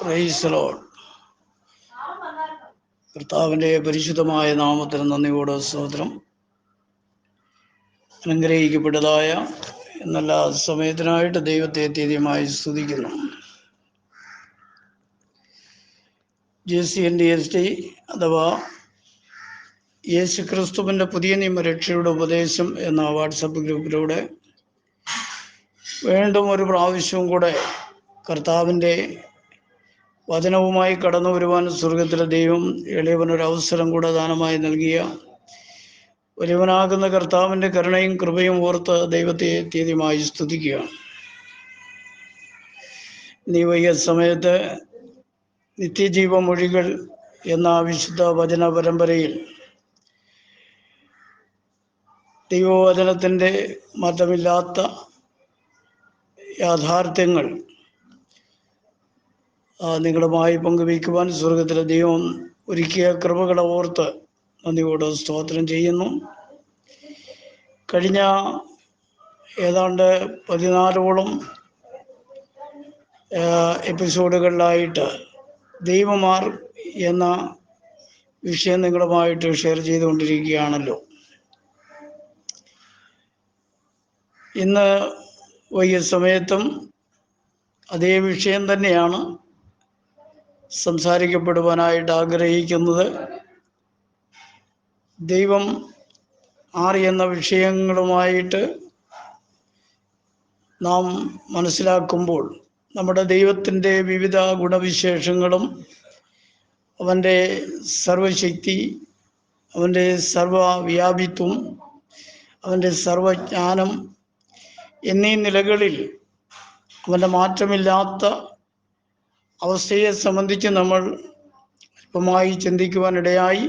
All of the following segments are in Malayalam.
Praise the Lord. കർത്താവിൻ്റെ പരിശുദ്ധമായ നാമത്തിന് നന്ദിയോടെ സ്തോത്രം. അനുഗ്രഹിക്കപ്പെട്ടതായ നല്ല സമയത്തിനായിട്ട് ദൈവത്തെ തീയതിയുമായി സ്തുതിക്കുന്നു. JCNDST അഥവാ യേശു ക്രിസ്തുവിൻ്റെ പുതിയ നിയമ രക്ഷയുടെ ഉപദേശം എന്ന വാട്സപ്പ് ഗ്രൂപ്പിലൂടെ വീണ്ടും ഒരു പ്രാവശ്യവും കൂടെ കർത്താവിൻ്റെ വചനവുമായി കടന്നു വരുവാൻ സ്വർഗത്തിലെ ദൈവം എളിയവനൊരവസരം കൂടെ ദാനമായി നൽകിയ വലിയവനാകുന്ന കർത്താവിൻ്റെ കരുണയും കൃപയും ഓർത്ത് ദൈവത്തെ തീയതിയുമായി സ്തുതിക്കുകയാണ്. നീ വൈകിയ സമയത്ത് നിത്യജീവ മൊഴികൾ എന്ന വിശുദ്ധ വചന പരമ്പരയിൽ ദൈവവചനത്തിൻ്റെ മാറ്റമില്ലാത്ത യാഥാർത്ഥ്യങ്ങൾ നിങ്ങളുമായി പങ്കുവയ്ക്കുവാൻ സ്വർഗത്തിലെ ദൈവം ഒരുക്കിയ കൃപകളെ ഓർത്ത് നന്ദിയോട് സ്തോത്രം ചെയ്യുന്നു. കഴിഞ്ഞ ഏതാണ്ട് 14ഓളം എപ്പിസോഡുകളിലായിട്ട് ദൈവമാർ എന്ന വിഷയം നിങ്ങളുമായിട്ട് ഷെയർ ചെയ്തുകൊണ്ടിരിക്കുകയാണല്ലോ. ഇന്ന് വൈകിയ സമയത്തും അതേ വിഷയം തന്നെയാണ് സംസാരിക്കപ്പെടുവാനായിട്ട് ആഗ്രഹിക്കുന്നത്. ദൈവം ആർ എന്ന വിഷയങ്ങളുമായിട്ട് നാം മനസ്സിലാക്കുമ്പോൾ നമ്മുടെ ദൈവത്തിൻ്റെ വിവിധ ഗുണവിശേഷങ്ങളും അവൻ്റെ സർവശക്തി, അവൻ്റെ സർവവ്യാപിത്വം, അവൻ്റെ സർവജ്ഞാനം എന്നീ നിലകളിൽ അവൻ്റെ മാറ്റമില്ലാത്ത അവസ്ഥയെ സംബന്ധിച്ച് നമ്മൾ അല്പമായി ചിന്തിക്കുവാനിടയായി.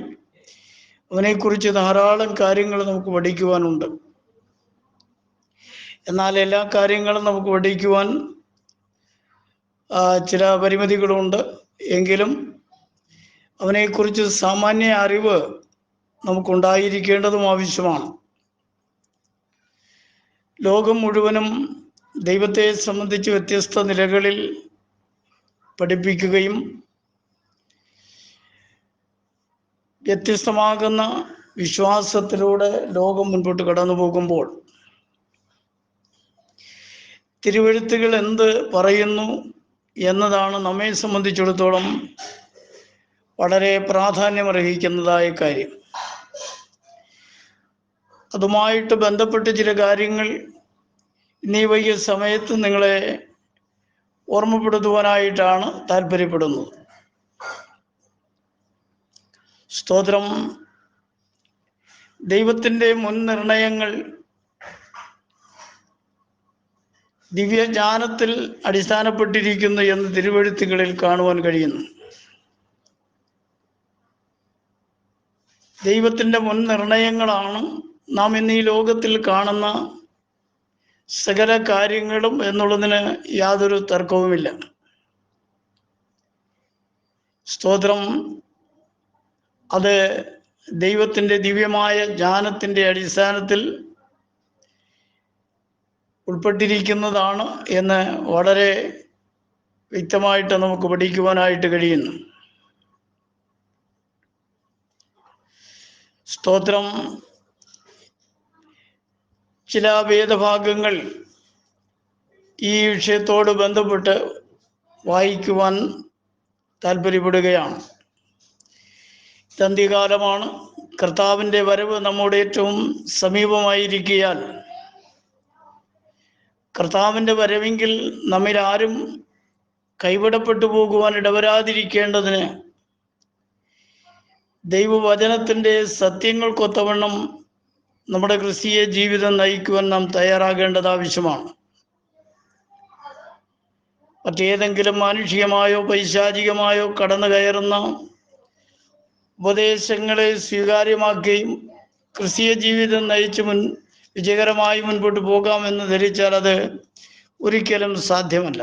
അവനെക്കുറിച്ച് ധാരാളം കാര്യങ്ങൾ നമുക്ക് പഠിക്കുവാനുണ്ട്. എന്നാൽ എല്ലാ കാര്യങ്ങളും നമുക്ക് പഠിക്കുവാൻ ചില പരിമിതികളുണ്ട്. എങ്കിലും അവനെക്കുറിച്ച് സാമാന്യ അറിവ് നമുക്കുണ്ടായിരിക്കേണ്ടതും ആവശ്യമാണ്. ലോകം മുഴുവനും ദൈവത്തെ സംബന്ധിച്ച് വ്യത്യസ്ത നിലകളിൽ പഠിപ്പിക്കുകയും വ്യത്യസ്തമാകുന്ന വിശ്വാസത്തിലൂടെ ലോകം മുൻപോട്ട് കടന്നു പോകുമ്പോൾ തിരുവെഴുത്തുകൾ എന്ത് പറയുന്നു എന്നതാണ് നമ്മെ സംബന്ധിച്ചിടത്തോളം വളരെ പ്രാധാന്യമർഹിക്കുന്നതായ കാര്യം. അതുമായിട്ട് ബന്ധപ്പെട്ട് ചില കാര്യങ്ങൾ ഇന്നീ വൈകിയ സമയത്ത് നിങ്ങളെ ഓർമ്മപ്പെടുത്തുവാനായിട്ടാണ് താല്പര്യപ്പെടുന്നത്. സ്തോത്രം. ദൈവത്തിൻ്റെ മുൻനിർണയങ്ങൾ ദിവ്യജ്ഞാനത്തിൽ അടിസ്ഥാനപ്പെട്ടിരിക്കുന്നു എന്ന് തിരുവെഴുത്തുകളിൽ കാണുവാൻ കഴിയുന്നു. ദൈവത്തിൻ്റെ മുൻനിർണയങ്ങളാണ് നാം ഇന്ന് ഈ ലോകത്തിൽ കാണുന്ന സകല കാര്യങ്ങളും എന്നുള്ളതിന് യാതൊരു തർക്കവുമില്ല. സ്തോത്രം. അത് ദൈവത്തിൻ്റെ ദിവ്യമായ ജ്ഞാനത്തിൻ്റെ അടിസ്ഥാനത്തിൽ ഉൾപ്പെട്ടിരിക്കുന്നതാണ് എന്ന് വളരെ വ്യക്തമായിട്ട് നമുക്ക് പഠിക്കുവാനായിട്ട് കഴിയുന്നു. സ്തോത്രം. ചില വേദഭാഗങ്ങൾ ഈ വിഷയത്തോട് ബന്ധപ്പെട്ട് വായിക്കുവാൻ താല്പര്യപ്പെടുകയാണ്. അന്ത്യകാലമാണ്. കർത്താവിൻ്റെ വരവ് നമ്മോട് ഏറ്റവും സമീപമായിരിക്കയാൽ കർത്താവിൻ്റെ വരവെങ്കിൽ നമ്മിൽ ആരും കൈവിടപ്പെട്ടു പോകുവാൻ ഇടവരാതിരിക്കേണ്ടതിന് ദൈവവചനത്തിൻ്റെ സത്യങ്ങൾക്കൊത്തവണ്ണം നമ്മുടെ ക്രിസ്തീയ ജീവിതം നയിക്കുവാൻ നാം തയ്യാറാകേണ്ടത് ആവശ്യമാണ്. മറ്റേതെങ്കിലും മാനുഷികമായോ പൈശാചികമായോ കടന്നു കയറുന്ന ഉപദേശങ്ങളെ സ്വീകാര്യമാക്കുകയും ക്രിസ്തീയ ജീവിതം നയിച്ച് വിജയകരമായി മുൻപോട്ട് പോകാമെന്ന് ധരിച്ചാൽ അത് ഒരിക്കലും സാധ്യമല്ല.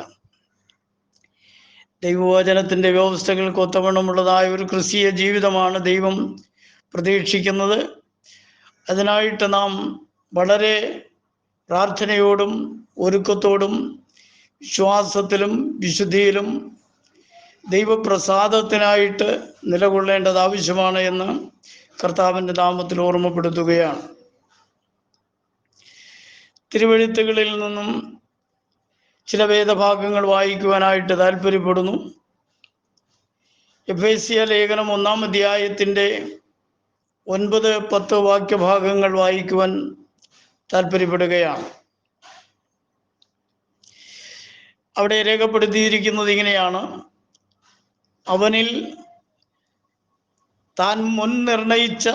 ദൈവവചനത്തിൻ്റെ വ്യവസ്ഥകൾക്ക് ഒത്തവണ്ണമുള്ളതായ ഒരു ക്രിസ്തീയ ജീവിതമാണ് ദൈവം പ്രതീക്ഷിക്കുന്നത്. അതിനായിട്ട് നാം വളരെ പ്രാർത്ഥനയോടും ഒരുക്കത്തോടും വിശ്വാസത്തിലും വിശുദ്ധിയിലും ദൈവപ്രസാദത്തിനായിട്ട് നിലകൊള്ളേണ്ടത് ആവശ്യമാണ് എന്ന് കർത്താവിൻ്റെ നാമത്തിൽ ഓർമ്മപ്പെടുത്തുകയാണ്. തിരുവെഴുത്തുകളിൽ നിന്നും ചില വേദഭാഗങ്ങൾ വായിക്കുവാനായിട്ട് താല്പര്യപ്പെടുന്നു. എഫേസ്യ ലേഖനം 1-ാം അധ്യായത്തിൻ്റെ 9-10 വാക്യഭാഗങ്ങൾ വായിക്കുവാൻ താല്പര്യപ്പെടുകയാണ്. അവിടെ രേഖപ്പെടുത്തിയിരിക്കുന്നത് ഇങ്ങനെയാണ്: അവനിൽ താൻ മുൻ നിർണയിച്ച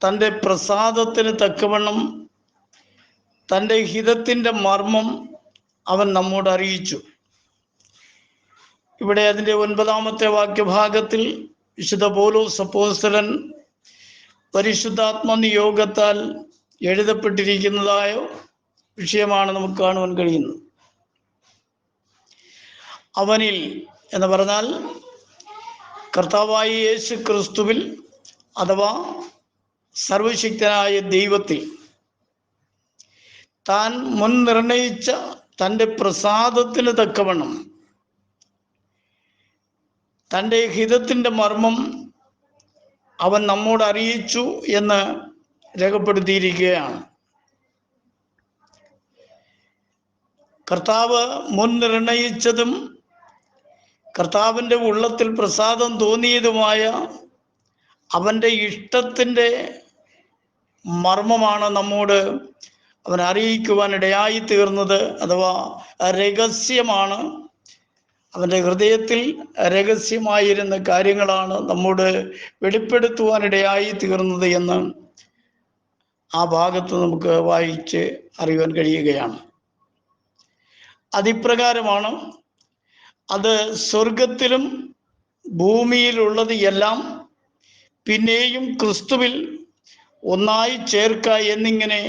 തൻ്റെ പ്രസാദത്തിന് തക്കവണ്ണം തൻ്റെ ഹിതത്തിൻ്റെ മർമ്മം അവൻ നമ്മോട് അറിയിച്ചു. ഇവിടെ അതിൻ്റെ 9-ാമത്തെ വാക്യഭാഗത്തിൽ വിശുദ്ധ പൗലോസ് അപ്പോസ്തലൻ പരിശുദ്ധാത്മ നിയോഗത്താൽ എഴുതപ്പെട്ടിരിക്കുന്നതായ വിഷയമാണ് നമുക്ക് കാണുവാൻ കഴിയുന്നത്. അവനിൽ എന്ന് പറഞ്ഞാൽ കർത്താവായ യേശു ക്രിസ്തുവിൽ അഥവാ സർവശക്തനായ ദൈവത്തിൽ താൻ മുൻ നിർണയിച്ച തൻ്റെ പ്രസാദത്തിന് തക്കവണ്ണം തൻ്റെ ഹിതത്തിൻ്റെ മർമ്മം അവൻ നമ്മോട് അറിയിച്ചു എന്ന് രേഖപ്പെടുത്തിയിരിക്കുകയാണ്. കർത്താവ് മുൻ നിർണയിച്ചതും കർത്താവിൻ്റെ ഉള്ളത്തിൽ പ്രസാദം തോന്നിയതുമായ അവൻ്റെ ഇഷ്ടത്തിൻ്റെ മർമ്മമാണ് നമ്മോട് അവൻ അറിയിക്കുവാൻ ഇടയായി തീർന്നത്. അഥവാ രഹസ്യമാണ്. അവൻ്റെ ഹൃദയത്തിൽ രഹസ്യമായിരുന്ന കാര്യങ്ങളാണ് നമ്മോട് വെളിപ്പെടുത്തുവാനിടയായി തീർന്നത് എന്ന് ആ ഭാഗത്ത് നമുക്ക് വായിച്ച് അറിയുവാൻ കഴിയുകയാണ്. അതിപ്രകാരമാണ് അത് സ്വർഗത്തിലും ഭൂമിയിലുള്ളത് എല്ലാം പിന്നെയും ക്രിസ്തുവിൽ ഒന്നായി ചേർക്ക എന്നിങ്ങനെ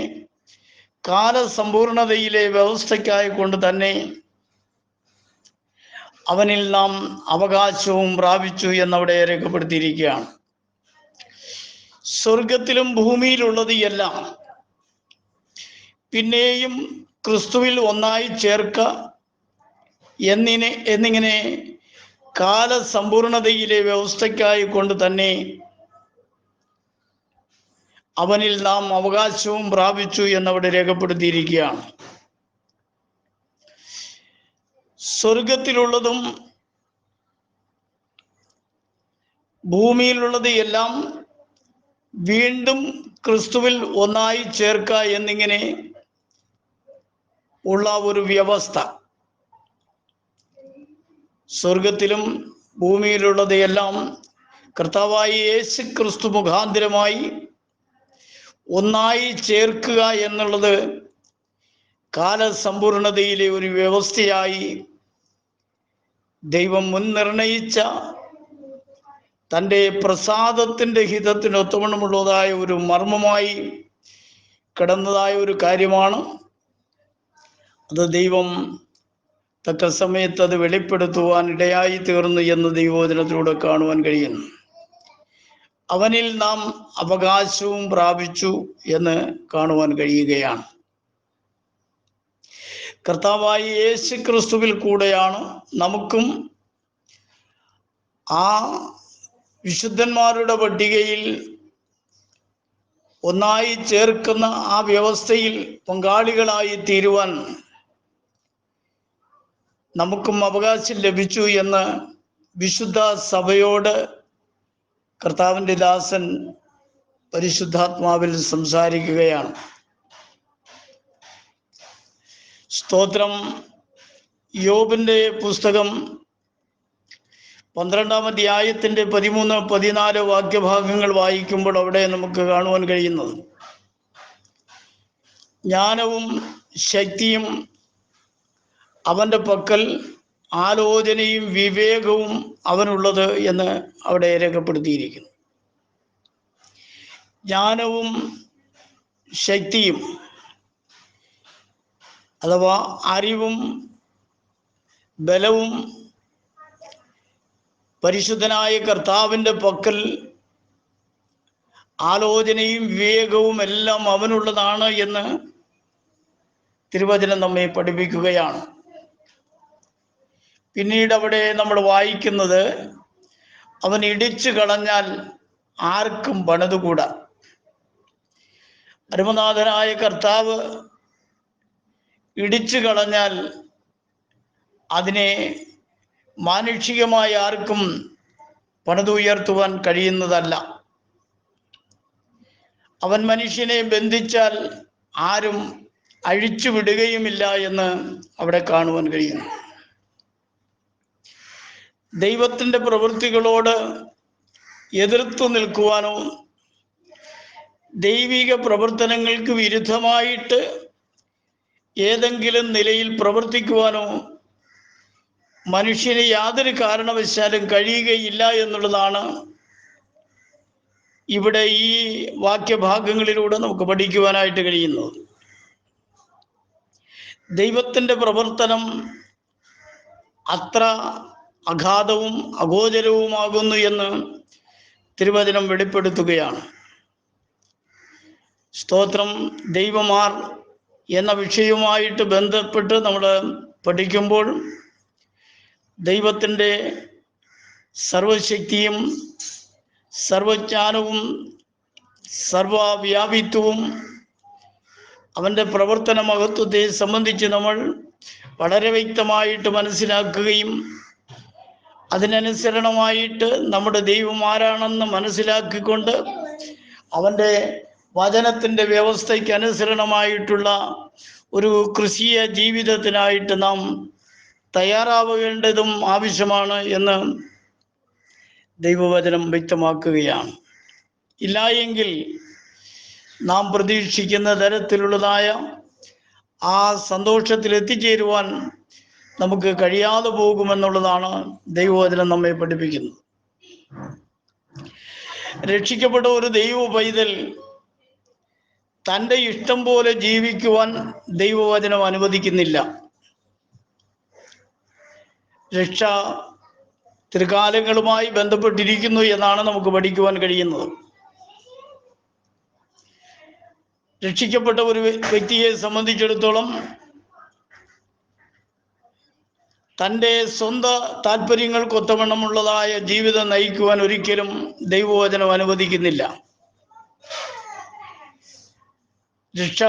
കാലസമ്പൂർണതയിലെ വ്യവസ്ഥയ്ക്കായി കൊണ്ട് തന്നെ അവനിൽ നാം അവകാശവും പ്രാപിച്ചു എന്നവിടെ രേഖപ്പെടുത്തിയിരിക്കുകയാണ്. സ്വർഗത്തിലും ഭൂമിയിലുള്ളത് എല്ലാം പിന്നെയും ക്രിസ്തുവിൽ ഒന്നായി ചേർക്ക എന്നിങ്ങനെ കാലസമ്പൂർണതയിലെ വ്യവസ്ഥയ്ക്കായി കൊണ്ട് തന്നെ അവനിൽ നാം അവകാശവും പ്രാപിച്ചു എന്നവിടെ രേഖപ്പെടുത്തിയിരിക്കുകയാണ്. സ്വർഗത്തിലുള്ളതും ഭൂമിയിലുള്ളത് എല്ലാം വീണ്ടും ക്രിസ്തുവിൽ ഒന്നായി ചേർക്ക എന്നിങ്ങനെ ഉള്ള ഒരു വ്യവസ്ഥ. സ്വർഗത്തിലും ഭൂമിയിലുള്ളത് എല്ലാം കർത്താവായ യേശു ക്രിസ്തു മുഖാന്തരമായി ഒന്നായി ചേർക്കുക എന്നുള്ളത് കാലസമ്പൂർണതയിലെ ഒരു വ്യവസ്ഥയായി ദൈവം മുൻ നിർണയിച്ച തൻ്റെ പ്രസാദത്തിൻ്റെ ഹിതത്തിനൊത്തവണ്ണമുള്ളതായ ഒരു മർമ്മമായി കിടന്നതായ ഒരു കാര്യമാണ്. അത് ദൈവം തക്ക സമയത്ത് അത് വെളിപ്പെടുത്തുവാൻ ഇടയായി തീർന്നു എന്ന് ദൈവവചനത്തിലൂടെ കാണുവാൻ കഴിയുന്നു. അവനിൽ നാം അവകാശവും പ്രാപിച്ചു എന്ന് കാണുവാൻ കഴിയുകയാണ്. കർത്താവായ യേശു ക്രിസ്തുവിൽ കൂടെയാണ് നമുക്കും ആ വിശുദ്ധന്മാരുടെ പട്ടികയിൽ ഒന്നായി ചേർക്കുന്ന ആ വ്യവസ്ഥയിൽ പങ്കാളികളായി തീരുവാൻ നമുക്കും അവകാശം ലഭിച്ചു എന്ന് വിശുദ്ധ സഭയോട് കർത്താവിൻ്റെ ദാസൻ പരിശുദ്ധാത്മാവിൽ സംസാരിക്കുകയാണ്. സ്തോത്രം. യോബിൻ്റെ പുസ്തകം 12-ാം അധ്യായത്തിൻ്റെ 13-14 വാക്യഭാഗങ്ങൾ വായിക്കുമ്പോൾ അവിടെ നമുക്ക് കാണുവാൻ കഴിയുന്നത് ജ്ഞാനവും ശക്തിയും അവൻ്റെ പക്കൽ ആലോചനയും വിവേകവും അവനുള്ളത് എന്ന് അവിടെ രേഖപ്പെടുത്തിയിരിക്കുന്നു. ജ്ഞാനവും ശക്തിയും അഥവാ അറിവും ബലവും പരിശുദ്ധനായ കർത്താവിൻ്റെ പക്കൽ ആലോചനയും വിവേകവും എല്ലാം അവനുള്ളതാണ് എന്ന് തിരുവചനം നമ്മെ പഠിപ്പിക്കുകയാണ്. പിന്നീട് അവിടെ നമ്മൾ വായിക്കുന്നത്, അവൻ ഇടിച്ചു കളഞ്ഞാൽ ആർക്കും പണിതുകൂടാ. പരമനാഥനായ കർത്താവ് ഇടിച്ചു കളഞ്ഞാൽ അതിനെ മാനുഷികമായി ആർക്കും പണിതുയർത്തുവാൻ കഴിയുന്നതല്ല. അവൻ മനുഷ്യനെ ബന്ധിച്ചാൽ ആരും അഴിച്ചു വിടുകയുമില്ല എന്ന് അവിടെ കാണുവാൻ കഴിയുന്നു. ദൈവത്തിൻ്റെ പ്രവൃത്തികളോട് എതിർത്തു നിൽക്കുവാനോ ദൈവിക പ്രവർത്തനങ്ങൾക്ക് വിരുദ്ധമായിട്ട് ഏതെങ്കിലും നിലയിൽ പ്രവർത്തിക്കുവാനോ മനുഷ്യന് യാതൊരു കാരണവശാലും കഴിയുകയില്ല എന്നുള്ളതാണ് ഇവിടെ ഈ വാക്യഭാഗങ്ങളിലൂടെ നമുക്ക് പഠിക്കുവാനായിട്ട് കഴിയുന്നത്. ദൈവത്തിൻ്റെ പ്രവർത്തനം അത്ര അഗാധവും അഗോചരവുമാകുന്നു എന്ന് തിരുവചനം വെളിപ്പെടുത്തുകയാണ്. സ്തോത്രം. ദൈവമാർ എന്ന വിഷയവുമായിട്ട് ബന്ധപ്പെട്ട് നമ്മൾ പഠിക്കുമ്പോൾ ദൈവത്തിൻ്റെ സർവശക്തിയും സർവജ്ഞാനവും സർവവ്യാപിത്വവും അവൻ്റെ പ്രവർത്തന മഹത്വത്തെ സംബന്ധിച്ച് നമ്മൾ വളരെ വ്യക്തമായിട്ട് മനസ്സിലാക്കുകയും അതിനനുസരണമായിട്ട് നമ്മുടെ ദൈവം ആരാണെന്ന് മനസ്സിലാക്കിക്കൊണ്ട് അവൻ്റെ വചനത്തിൻ്റെ വ്യവസ്ഥയ്ക്ക് അനുസരണമായിട്ടുള്ള ഒരു ക്രിസ്തീയ ജീവിതത്തിനായിട്ട് നാം തയ്യാറാവേണ്ടതും ആവശ്യമാണ് എന്ന് ദൈവവചനം വ്യക്തമാക്കുകയാണ്. ഇല്ലായെങ്കിൽ നാം പ്രതീക്ഷിക്കുന്ന തരത്തിലുള്ളതായ ആ സന്തോഷത്തിൽ എത്തിച്ചേരുവാൻ നമുക്ക് കഴിയാതെ പോകുമെന്നുള്ളതാണ് ദൈവവചനം നമ്മെ പഠിപ്പിക്കുന്നത്. രക്ഷിക്കപ്പെട്ട ഒരു ദൈവ പൈതൽ തൻ്റെ ഇഷ്ടം പോലെ ജീവിക്കുവാൻ ദൈവവചനം അനുവദിക്കുന്നില്ല. രക്ഷ ത്രികാലങ്ങളുമായി ബന്ധപ്പെട്ടിരിക്കുന്നു എന്നാണ് നമുക്ക് പഠിക്കുവാൻ കഴിയുന്നത്. രക്ഷിക്കപ്പെട്ട ഒരു വ്യക്തിയെ സംബന്ധിച്ചിടത്തോളം തൻ്റെ സ്വന്തം താല്പര്യങ്ങൾക്കൊത്തവണ്ണമുള്ളതായ ജീവിതം നയിക്കുവാൻ ഒരിക്കലും ദൈവവചനം അനുവദിക്കുന്നില്ല. രക്ഷ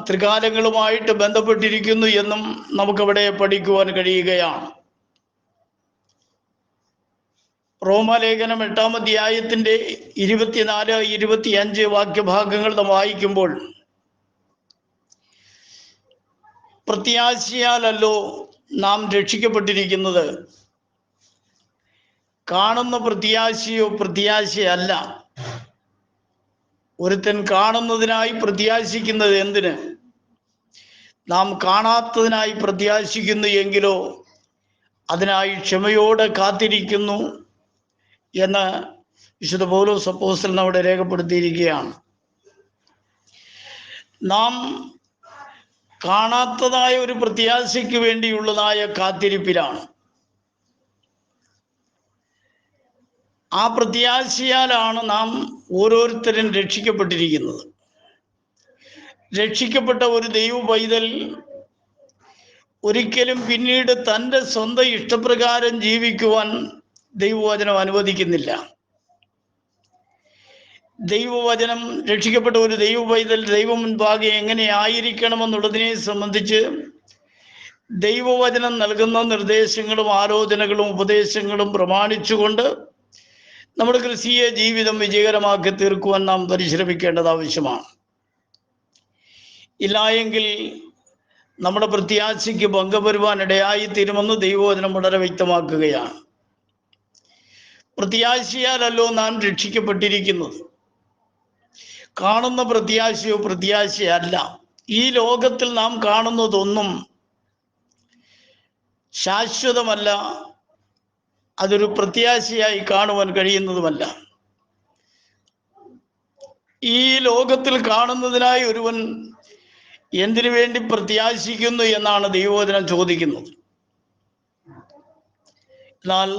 ത്രികാലങ്ങളുമായിട്ട് ബന്ധപ്പെട്ടിരിക്കുന്നു എന്നും നമുക്കവിടെ പഠിക്കുവാൻ കഴിയുകയാണ്. റോമാലേഖനം 8-ാം അധ്യായത്തിൻ്റെ 24-25 വാക്യഭാഗങ്ങൾ നാം വായിക്കുമ്പോൾ, പ്രത്യാശയാലല്ലോ നാം രക്ഷിക്കപ്പെട്ടിരിക്കുന്നത്, കാണുന്ന പ്രത്യാശയോ പ്രത്യാശയല്ല. ഒരുത്തൻ കാണുന്നതിനായി പ്രത്യാശിക്കുന്നത് എന്തിന്? നാം കാണാത്തതിനായി പ്രത്യാശിക്കുന്നു എങ്കിലോ അതിനായി ക്ഷമയോടെ കാത്തിരിക്കുന്നു എന്ന് വിശുദ്ധ പൗലോസ് അപ്പോസ്തലൻ അവിടെ രേഖപ്പെടുത്തിയിരിക്കുകയാണ്. നാം കാണാത്തതായ ഒരു പ്രത്യാശയ്ക്ക് വേണ്ടിയുള്ളതായ കാത്തിരിപ്പിലാണ്. ആ പ്രത്യാശയാലാണ് നാം ഓരോരുത്തരും രക്ഷിക്കപ്പെട്ടിരിക്കുന്നത്. രക്ഷിക്കപ്പെട്ട ഒരു ദൈവ പൈതൽ ഒരിക്കലും പിന്നീട് തൻ്റെ സ്വന്തം ഇഷ്ടപ്രകാരം ജീവിക്കുവാൻ ദൈവവചനം അനുവദിക്കുന്നില്ല. ദൈവവചനം രക്ഷിക്കപ്പെട്ട ഒരു ദൈവ പൈതൽ ദൈവം മുൻപാകെ എങ്ങനെ ആയിരിക്കണമെന്നുള്ളതിനെ സംബന്ധിച്ച് ദൈവവചനം നൽകുന്ന നിർദ്ദേശങ്ങളും ആലോചനകളും ഉപദേശങ്ങളും പ്രമാണിച്ചുകൊണ്ട് നമ്മുടെ ക്രിസ്തീയ ജീവിതം വിജയകരമാക്കി തീർക്കുവാൻ നാം പരിശ്രമിക്കേണ്ടത് ആവശ്യമാണ്. ഇല്ലായെങ്കിൽ നമ്മുടെ പ്രത്യാശയ്ക്ക് ഭംഗം വരുവാൻ ഇടയായിത്തീരുമെന്ന് ദൈവവചനം വളരെ വ്യക്തമാക്കുകയാണ്. പ്രത്യാശയാലല്ലോ നാം രക്ഷിക്കപ്പെട്ടിരിക്കുന്നത്, കാണുന്ന പ്രത്യാശയോ പ്രത്യാശയല്ല. ഈ ലോകത്തിൽ നാം കാണുന്നതൊന്നും ശാശ്വതമല്ല, അതൊരു പ്രത്യാശയായി കാണുവാൻ കഴിയുന്നതുമല്ല. ഈ ലോകത്തിൽ കാണുന്നതിനായി ഒരുവൻ എന്തിനു വേണ്ടി പ്രത്യാശിക്കുന്നു എന്നാണ് ദൈവവചനം ചോദിക്കുന്നത്. എന്നാൽ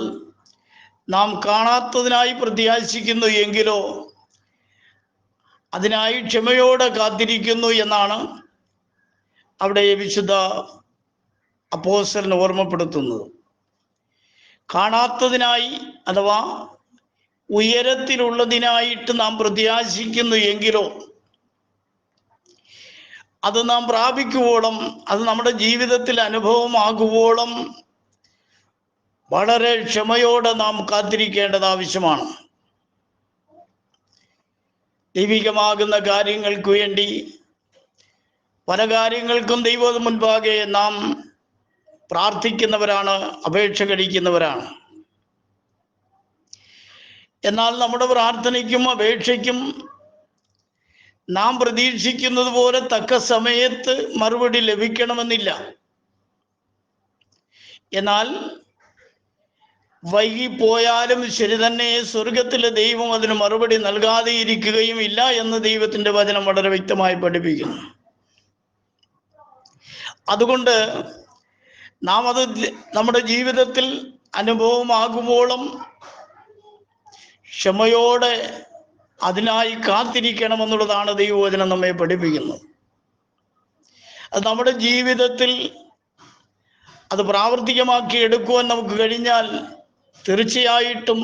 നാം കാണാത്തതിനായി പ്രത്യാശിക്കുന്നു എങ്കിലോ അതിനായി ക്ഷമയോടെ കാത്തിരിക്കുന്നു എന്നാണ് അവിടെ വിശുദ്ധ അപ്പോസ്തലൻ ഓർമ്മപ്പെടുത്തുന്നത്. കാണാത്തതിനായി അഥവാ ഉയരത്തിലുള്ളതിനായിട്ട് നാം പ്രത്യാശിക്കുന്നു എങ്കിലോ അത് നാം പ്രാപിക്കുവോളം, അത് നമ്മുടെ ജീവിതത്തിൽ അനുഭവമാകുവോളം വളരെ ക്ഷമയോടെ നാം കാത്തിരിക്കേണ്ടത് ആവശ്യമാണ്. ദൈവികമാകുന്ന കാര്യങ്ങൾക്ക് വേണ്ടി പല കാര്യങ്ങൾക്കും ദൈവ മുൻപാകെ നാം പ്രാർത്ഥിക്കുന്നവരാണ്, അപേക്ഷ കഴിക്കുന്നവരാണ്. എന്നാൽ നമ്മുടെ പ്രാർത്ഥനയ്ക്കും അപേക്ഷയ്ക്കും നാം പ്രതീക്ഷിക്കുന്നത് പോലെ തക്ക സമയത്ത് മറുപടി ലഭിക്കണമെന്നില്ല. എന്നാൽ വൈകിപ്പോയാലും ശരി തന്നെ സ്വർഗത്തിലെ ദൈവം അതിന് മറുപടി നൽകാതെ ഇരിക്കുകയും ഇല്ല എന്ന് ദൈവത്തിൻ്റെ വചനം വളരെ വ്യക്തമായി പഠിപ്പിക്കുന്നു. അതുകൊണ്ട് നാം അത് നമ്മുടെ ജീവിതത്തിൽ അനുഭവമാകുമ്പോഴും ക്ഷമയോടെ അതിനായി കാത്തിരിക്കണമെന്നുള്ളതാണ് ദൈവവചനം നമ്മെ പഠിപ്പിക്കുന്നത്. അത് നമ്മുടെ ജീവിതത്തിൽ അത് പ്രാവർത്തികമാക്കി എടുക്കുവാൻ നമുക്ക് കഴിഞ്ഞാൽ തീർച്ചയായിട്ടും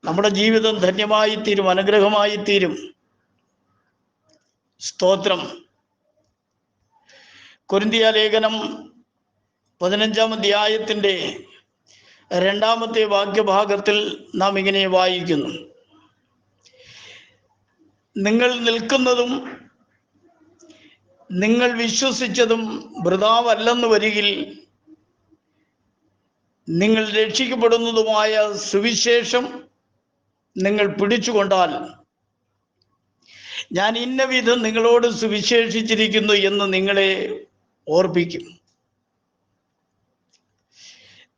നമ്മുടെ ജീവിതം ധന്യമായി തീരും, അനുഗ്രഹമായി തീരും. സ്തോത്രം. കൊരിന്ത്യ ലേഖനം 15-ാം അധ്യായത്തിൻ്റെ 2-ാമത്തെ വാക്യഭാഗത്തിൽ നാം ഇങ്ങനെ വായിക്കുന്നു: നിങ്ങൾ നിൽക്കുന്നതും നിങ്ങൾ വിശ്വസിച്ചതും വൃഥാവല്ലെന്ന് വരികിൽ നിങ്ങൾ രക്ഷിക്കപ്പെടുന്നതുമായ സുവിശേഷം നിങ്ങൾ പിടിച്ചുകൊണ്ടാൽ ഞാൻ ഇന്ന വിധം നിങ്ങളോട് സുവിശേഷിച്ചിരിക്കുന്നു എന്ന് നിങ്ങളെ ഓർപ്പിക്കും.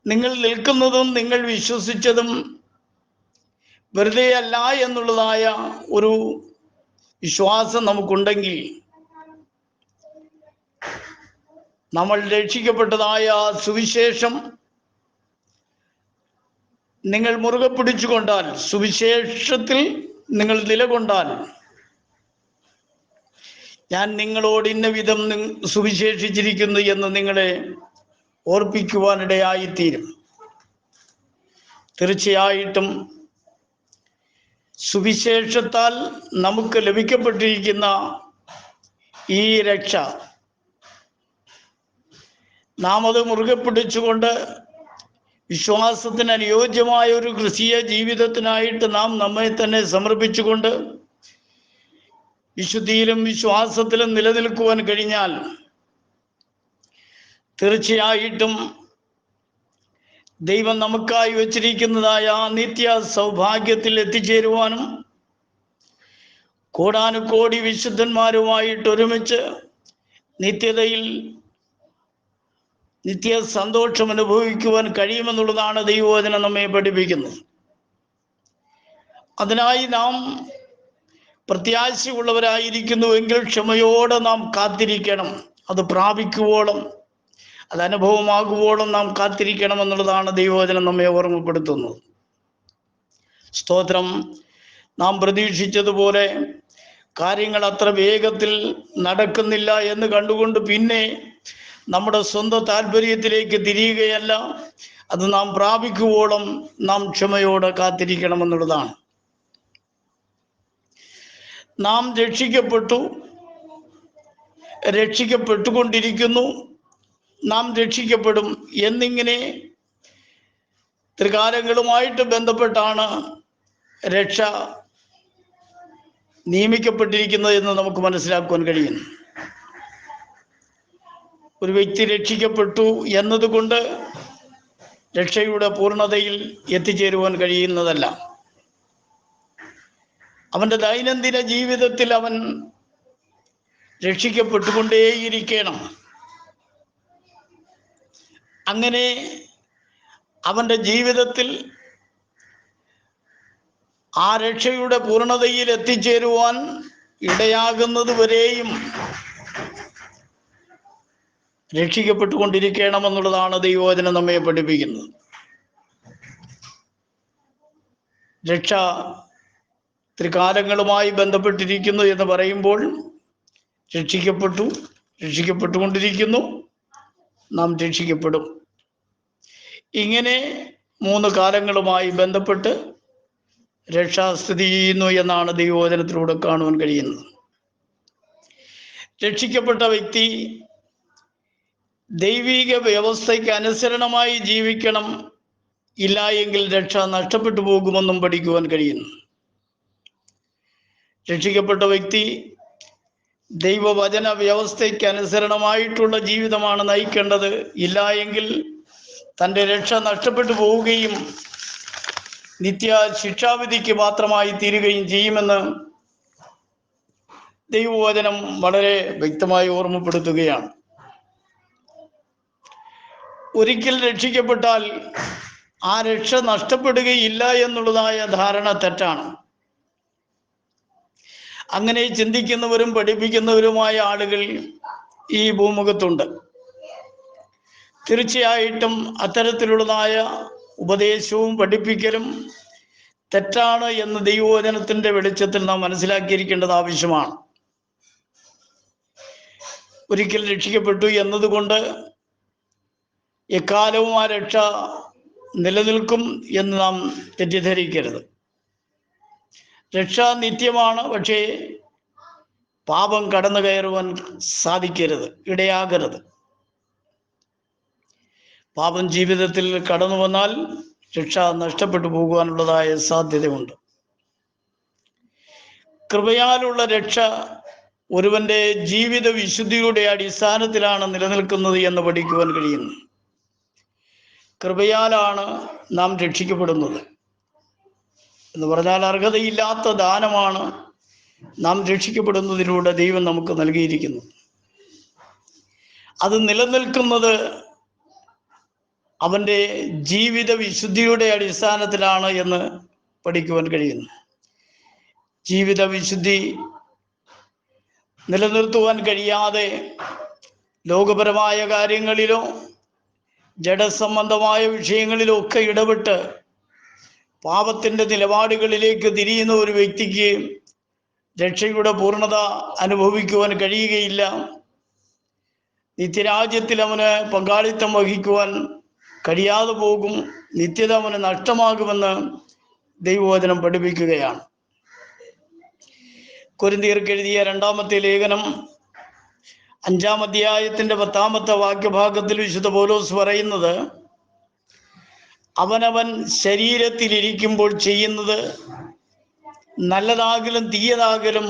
നിങ്ങൾ നിൽക്കുന്നതും നിങ്ങൾ വിശ്വസിച്ചതും വെറുതെ അല്ല എന്നുള്ളതായ ഒരു വിശ്വാസം നമുക്കുണ്ടെങ്കിൽ നമ്മൾ രക്ഷിക്കപ്പെട്ടതായ സുവിശേഷം നിങ്ങൾ മുറുകെ പിടിച്ചുകൊണ്ടാൽ, സുവിശേഷത്തിൽ നിങ്ങൾ നിലകൊണ്ടാൽ ഞാൻ നിങ്ങളോട് ഇന്ന വിധം സുവിശേഷിച്ചിരിക്കുന്നു എന്ന് നിങ്ങളെ ഓർപ്പിക്കുവാനിടയായിത്തീരും. തീർച്ചയായിട്ടും സുവിശേഷത്താൽ നമുക്ക് ലഭിക്കപ്പെട്ടിരിക്കുന്ന ഈ രക്ഷ നാം അത് മുറുകെ പിടിച്ചുകൊണ്ട് വിശ്വാസത്തിന് അനുയോജ്യമായ ഒരു ക്രിസ്തീയ ജീവിതത്തിനായിട്ട് നാം നമ്മെ തന്നെ സമർപ്പിച്ചുകൊണ്ട് വിശുദ്ധിയിലും വിശ്വാസത്തിലും നിലനിൽക്കുവാൻ കഴിഞ്ഞാൽ തീർച്ചയായിട്ടും ദൈവം നമുക്കായി വച്ചിരിക്കുന്നതായ നിത്യ സൗഭാഗ്യത്തിൽ എത്തിച്ചേരുവാനും കോടാനുകോടി വിശുദ്ധന്മാരുമായിട്ട് ഒരുമിച്ച് നിത്യതയിൽ നിത്യ സന്തോഷം അനുഭവിക്കുവാൻ കഴിയുമെന്നുള്ളതാണ് ദൈവവചനം നമ്മെ പഠിപ്പിക്കുന്നത്. അതിനായി നാം പ്രത്യാശയുള്ളവരായിരിക്കുന്നുവെങ്കിൽ ക്ഷമയോടെ നാം കാത്തിരിക്കണം. അത് പ്രാപിക്കുവോളം, അത് അനുഭവമാകുവോളം നാം കാത്തിരിക്കണം എന്നുള്ളതാണ് ദൈവവചനം നമ്മെ ഓർമ്മപ്പെടുത്തുന്നത്. സ്തോത്രം. നാം പ്രതീക്ഷിച്ചതുപോലെ കാര്യങ്ങൾ അത്ര വേഗത്തിൽ നടക്കുന്നില്ല എന്ന് കണ്ടുകൊണ്ട് പിന്നെ നമ്മുടെ സ്വന്തം താല്പര്യത്തിലേക്ക് തിരിയുകയല്ല, അത് നാം പ്രാപിക്കുവോളം നാം ക്ഷമയോടെ കാത്തിരിക്കണമെന്നുള്ളതാണ്. നാം രക്ഷിക്കപ്പെട്ടുകൊണ്ടിരിക്കുന്നു, നാം രക്ഷിക്കപ്പെടും എന്നിങ്ങനെ ത്രികാലങ്ങളുമായിട്ട് ബന്ധപ്പെട്ടാണ് രക്ഷ നിയമിക്കപ്പെട്ടിരിക്കുന്നത് എന്ന് നമുക്ക് മനസ്സിലാക്കുവാൻ കഴിയുന്നു. ഒരു വ്യക്തി രക്ഷിക്കപ്പെട്ടു എന്നതുകൊണ്ട് രക്ഷയുടെ പൂർണ്ണതയിൽ എത്തിച്ചേരുവാൻ കഴിയുന്നതല്ല. അവൻ്റെ ദൈനംദിന ജീവിതത്തിൽ അവൻ രക്ഷിക്കപ്പെട്ടുകൊണ്ടേയിരിക്കണം. അങ്ങനെ അവൻ്റെ ജീവിതത്തിൽ ആ രക്ഷയുടെ പൂർണ്ണതയിൽ എത്തിച്ചേരുവാൻ ഇടയാകുന്നത് വരെയും രക്ഷിക്കപ്പെട്ടുകൊണ്ടിരിക്കണമെന്നുള്ളതാണ് ദൈവവചനം നമ്മെ പഠിപ്പിക്കുന്നത്. രക്ഷ ത്രികാലങ്ങളുമായി ബന്ധപ്പെട്ടിരിക്കുന്നു എന്ന് പറയുമ്പോൾ രക്ഷിക്കപ്പെട്ടുകൊണ്ടിരിക്കുന്നു, നാം രക്ഷിക്കപ്പെടും. ഇങ്ങനെ 3 കാലങ്ങളുമായി ബന്ധപ്പെട്ട് രക്ഷ സ്ഥിതി ചെയ്യുന്നു എന്നാണ് ദൈവവചനത്തിലൂടെ കാണുവാൻ കഴിയുന്നത്. രക്ഷിക്കപ്പെട്ട വ്യക്തി ദൈവിക വ്യവസ്ഥയ്ക്ക് അനുസരണമായി ജീവിക്കണം, ഇല്ല എങ്കിൽ രക്ഷ നഷ്ടപ്പെട്ടു പോകുമെന്നും പഠിക്കുവാൻ കഴിയുന്നു. രക്ഷിക്കപ്പെട്ട വ്യക്തി ദൈവവചന വ്യവസ്ഥയ്ക്ക് അനുസരണമായിട്ടുള്ള ജീവിതമാണ് നയിക്കേണ്ടത്, ഇല്ല എങ്കിൽ തൻ്റെ രക്ഷ നഷ്ടപ്പെട്ടു പോവുകയും നിത്യ ശിക്ഷാവിധിക്ക് മാത്രമായി തീരുകയും ചെയ്യുമെന്ന് ദൈവവചനം വളരെ വ്യക്തമായി ഓർമ്മപ്പെടുത്തുകയാണ്. ഒരിക്കൽ രക്ഷിക്കപ്പെട്ടാൽ ആ രക്ഷ നഷ്ടപ്പെടുകയില്ല എന്നുള്ളതായ ധാരണ തെറ്റാണ്. അങ്ങനെ ചിന്തിക്കുന്നവരും പഠിപ്പിക്കുന്നവരുമായ ആളുകൾ ഈ ഭൂമുഖത്തുണ്ട്. തീർച്ചയായിട്ടും അത്തരത്തിലുള്ളതായ ഉപദേശവും പഠിപ്പിക്കലും തെറ്റാണ് എന്ന് ദൈവവചനത്തിൻ്റെ വെളിച്ചത്തിൽ നാം മനസ്സിലാക്കിയിരിക്കേണ്ടത് ആവശ്യമാണ്. ഒരിക്കൽ രക്ഷിക്കപ്പെട്ടു എന്നതുകൊണ്ട് എക്കാലവും ആ രക്ഷ നിലനിൽക്കും എന്ന് നാം തെറ്റിദ്ധരിക്കരുത്. രക്ഷ നിത്യമാണ്, പക്ഷേ പാപം കടന്നു കയറുവാൻ സാധിക്കരുത്, ഇടയാകരുത്. പാപം ജീവിതത്തിൽ കടന്നു വന്നാൽ രക്ഷ നഷ്ടപ്പെട്ടു പോകുവാനുള്ളതായ സാധ്യതയുണ്ട്. കൃപയാലുള്ള രക്ഷ ഒരുവന്റെ ജീവിത വിശുദ്ധിയുടെ അടിസ്ഥാനത്തിലാണ് നിലനിൽക്കുന്നത് എന്ന് പഠിക്കുവാൻ കഴിയുന്നു. കൃപയാലാണ് നാം രക്ഷിക്കപ്പെടുന്നത് എന്ന് പറഞ്ഞാൽ അർഹതയില്ലാത്ത ദാനമാണ് നാം രക്ഷിക്കപ്പെടുന്നതിലൂടെ ദൈവം നമുക്ക് നൽകിയിരിക്കുന്നത്. അത് നിലനിൽക്കുന്നത് അവൻ്റെ ജീവിത വിശുദ്ധിയുടെ അടിസ്ഥാനത്തിലാണ് എന്ന് പഠിക്കുവാൻ കഴിയുന്നു. ജീവിത വിശുദ്ധി നിലനിർത്തുവാൻ കഴിയാതെ ലോകപരമായ കാര്യങ്ങളിലോ ജഡസംബന്ധമായ വിഷയങ്ങളിലോ ഒക്കെ ഇടപെട്ട് പാപത്തിൻ്റെ നിലപാടുകളിലേക്ക് തിരിയുന്ന ഒരു വ്യക്തിക്ക് രക്ഷയുടെ പൂർണ്ണത അനുഭവിക്കുവാൻ കഴിയുകയില്ല. നിത്യരാജ്യത്തിൽ അവന് പങ്കാളിത്തം വഹിക്കുവാൻ കഴിയാതെ പോകും. നിത്യത അവന് നഷ്ടമാകുമെന്ന് ദൈവവചനം പഠിപ്പിക്കുകയാണ്. കൊരിന്ത്യർക്ക് എഴുതിയ 2-ാമത്തെ ലേഖനം 5-ാം അധ്യായത്തിൻ്റെ 10-ാമത്തെ വാക്യഭാഗത്തിൽ വിശുദ്ധ പൗലോസ് പറയുന്നത്, അവനവൻ ശരീരത്തിലിരിക്കുമ്പോൾ ചെയ്യുന്നത് നല്ലതാകലും തീയതാകലും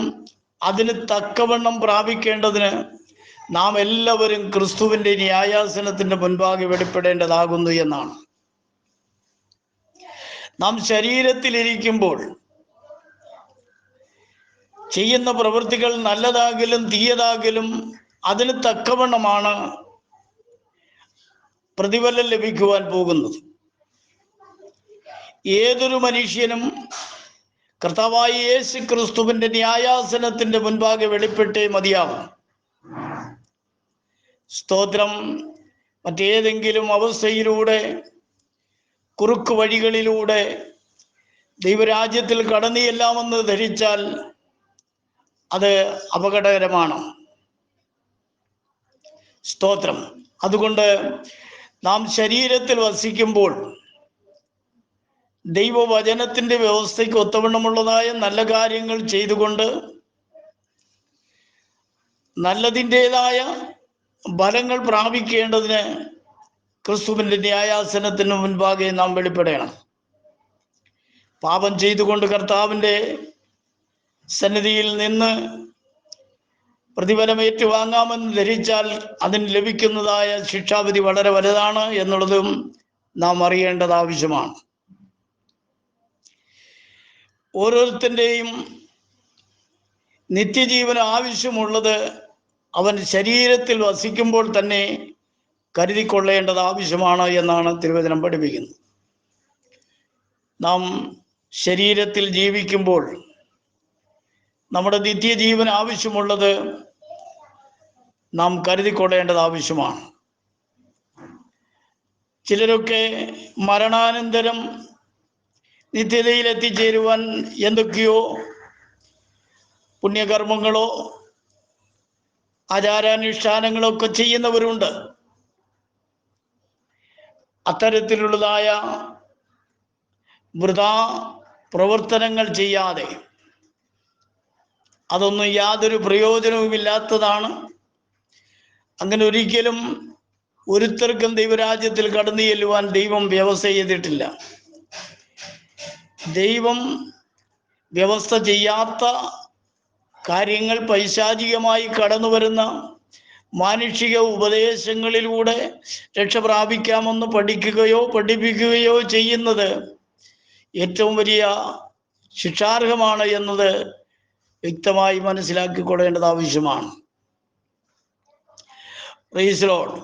അതിന് തക്കവണ്ണം പ്രാപിക്കേണ്ടതിന് നാം എല്ലാവരും ക്രിസ്തുവിൻ്റെ ന്യായാസനത്തിൻ്റെ മുൻപാകെ വെളിപ്പെടേണ്ടതാകുന്നു എന്നാണ്. നാം ശരീരത്തിലിരിക്കുമ്പോൾ ചെയ്യുന്ന പ്രവൃത്തികൾ നല്ലതാകലും തീയതാകലും അതിന് തക്കവണ്ണമാണ് പ്രതിഫലം ലഭിക്കുവാൻ പോകുന്നത്. ഏതൊരു മനുഷ്യനും കർത്താവായ യേശു ക്രിസ്തുവിൻ്റെ ന്യായാസനത്തിൻ്റെ മുൻപാകെ വെളിപ്പെട്ടേ മതിയാവും. സ്തോത്രം. മറ്റേതെങ്കിലും അവസ്ഥയിലൂടെ കുറുക്കു വഴികളിലൂടെ ദൈവരാജ്യത്തിൽ കടന്നിയെല്ലാമെന്ന് ധരിച്ചാൽ അത് അപകടകരമാണ്. സ്തോത്രം. അതുകൊണ്ട് നാം ശരീരത്തിൽ വസിക്കുമ്പോൾ ദൈവവചനത്തിൻ്റെ വ്യവസ്ഥയ്ക്ക് ഒത്തവണ്ണമുള്ളതായ നല്ല കാര്യങ്ങൾ ചെയ്തുകൊണ്ട് നല്ലതിൻ്റെതായ ഫലങ്ങൾ പ്രാപിക്കേണ്ടതിന് ക്രിസ്തുവിൻ്റെ ന്യായാസനത്തിന് മുൻപാകെ നാം വെളിപ്പെടണം. പാപം ചെയ്തുകൊണ്ട് കർത്താവിൻ്റെ സന്നിധിയിൽ നിന്ന് പ്രതിഫലം ഏറ്റുവാങ്ങാമെന്ന് ധരിച്ചാൽ അതിന് ലഭിക്കുന്നതായ ശിക്ഷാവിധി വളരെ വലുതാണ് എന്നുള്ളതും നാം അറിയേണ്ടത് ആവശ്യമാണ്. ഓരോരുത്തൻ്റെയും നിത്യജീവന് ആവശ്യമുള്ളത് അവൻ ശരീരത്തിൽ വസിക്കുമ്പോൾ തന്നെ കരുതിക്കൊള്ളേണ്ടത് ആവശ്യമാണ് എന്നാണ് തിരുവചനം പഠിപ്പിക്കുന്നത്. നാം ശരീരത്തിൽ ജീവിക്കുമ്പോൾ നമ്മുടെ നിത്യജീവൻ ആവശ്യമുള്ളത് നാം കരുതിക്കൊള്ളേണ്ടത് ആവശ്യമാണ്. ചിലരൊക്കെ മരണാനന്തരം നിത്യതയിൽ എത്തിച്ചേരുവാൻ എന്തൊക്കെയോ പുണ്യകർമ്മങ്ങളോ ആചാരാനുഷ്ഠാനങ്ങളൊക്കെ ചെയ്യുന്നവരുണ്ട്. അത്തരത്തിലുള്ളതായ വൃഥാ പ്രവർത്തനങ്ങൾ ചെയ്യാതെ, അതൊന്നും യാതൊരു പ്രയോജനവുമില്ലാത്തതാണ്. അങ്ങനെ ഒരിക്കലും ഒരുത്തർക്കും ദൈവരാജ്യത്തിൽ കടന്നു ചെല്ലുവാൻ ദൈവം വ്യവസ്ഥ ചെയ്തിട്ടില്ല. ദൈവം വ്യവസ്ഥ ചെയ്യാത്ത കാര്യങ്ങൾ, പൈശാചികമായി കടന്നു വരുന്ന മാനുഷിക ഉപദേശങ്ങളിലൂടെ രക്ഷ പ്രാപിക്കാമെന്ന് പഠിക്കുകയോ പഠിപ്പിക്കുകയോ ചെയ്യുന്നത് ഏറ്റവും വലിയ ശിക്ഷാർഹമാണ് എന്നത് വ്യക്തമായി മനസ്സിലാക്കിക്കൊള്ളേണ്ടത് ആവശ്യമാണ്. Praise Lord.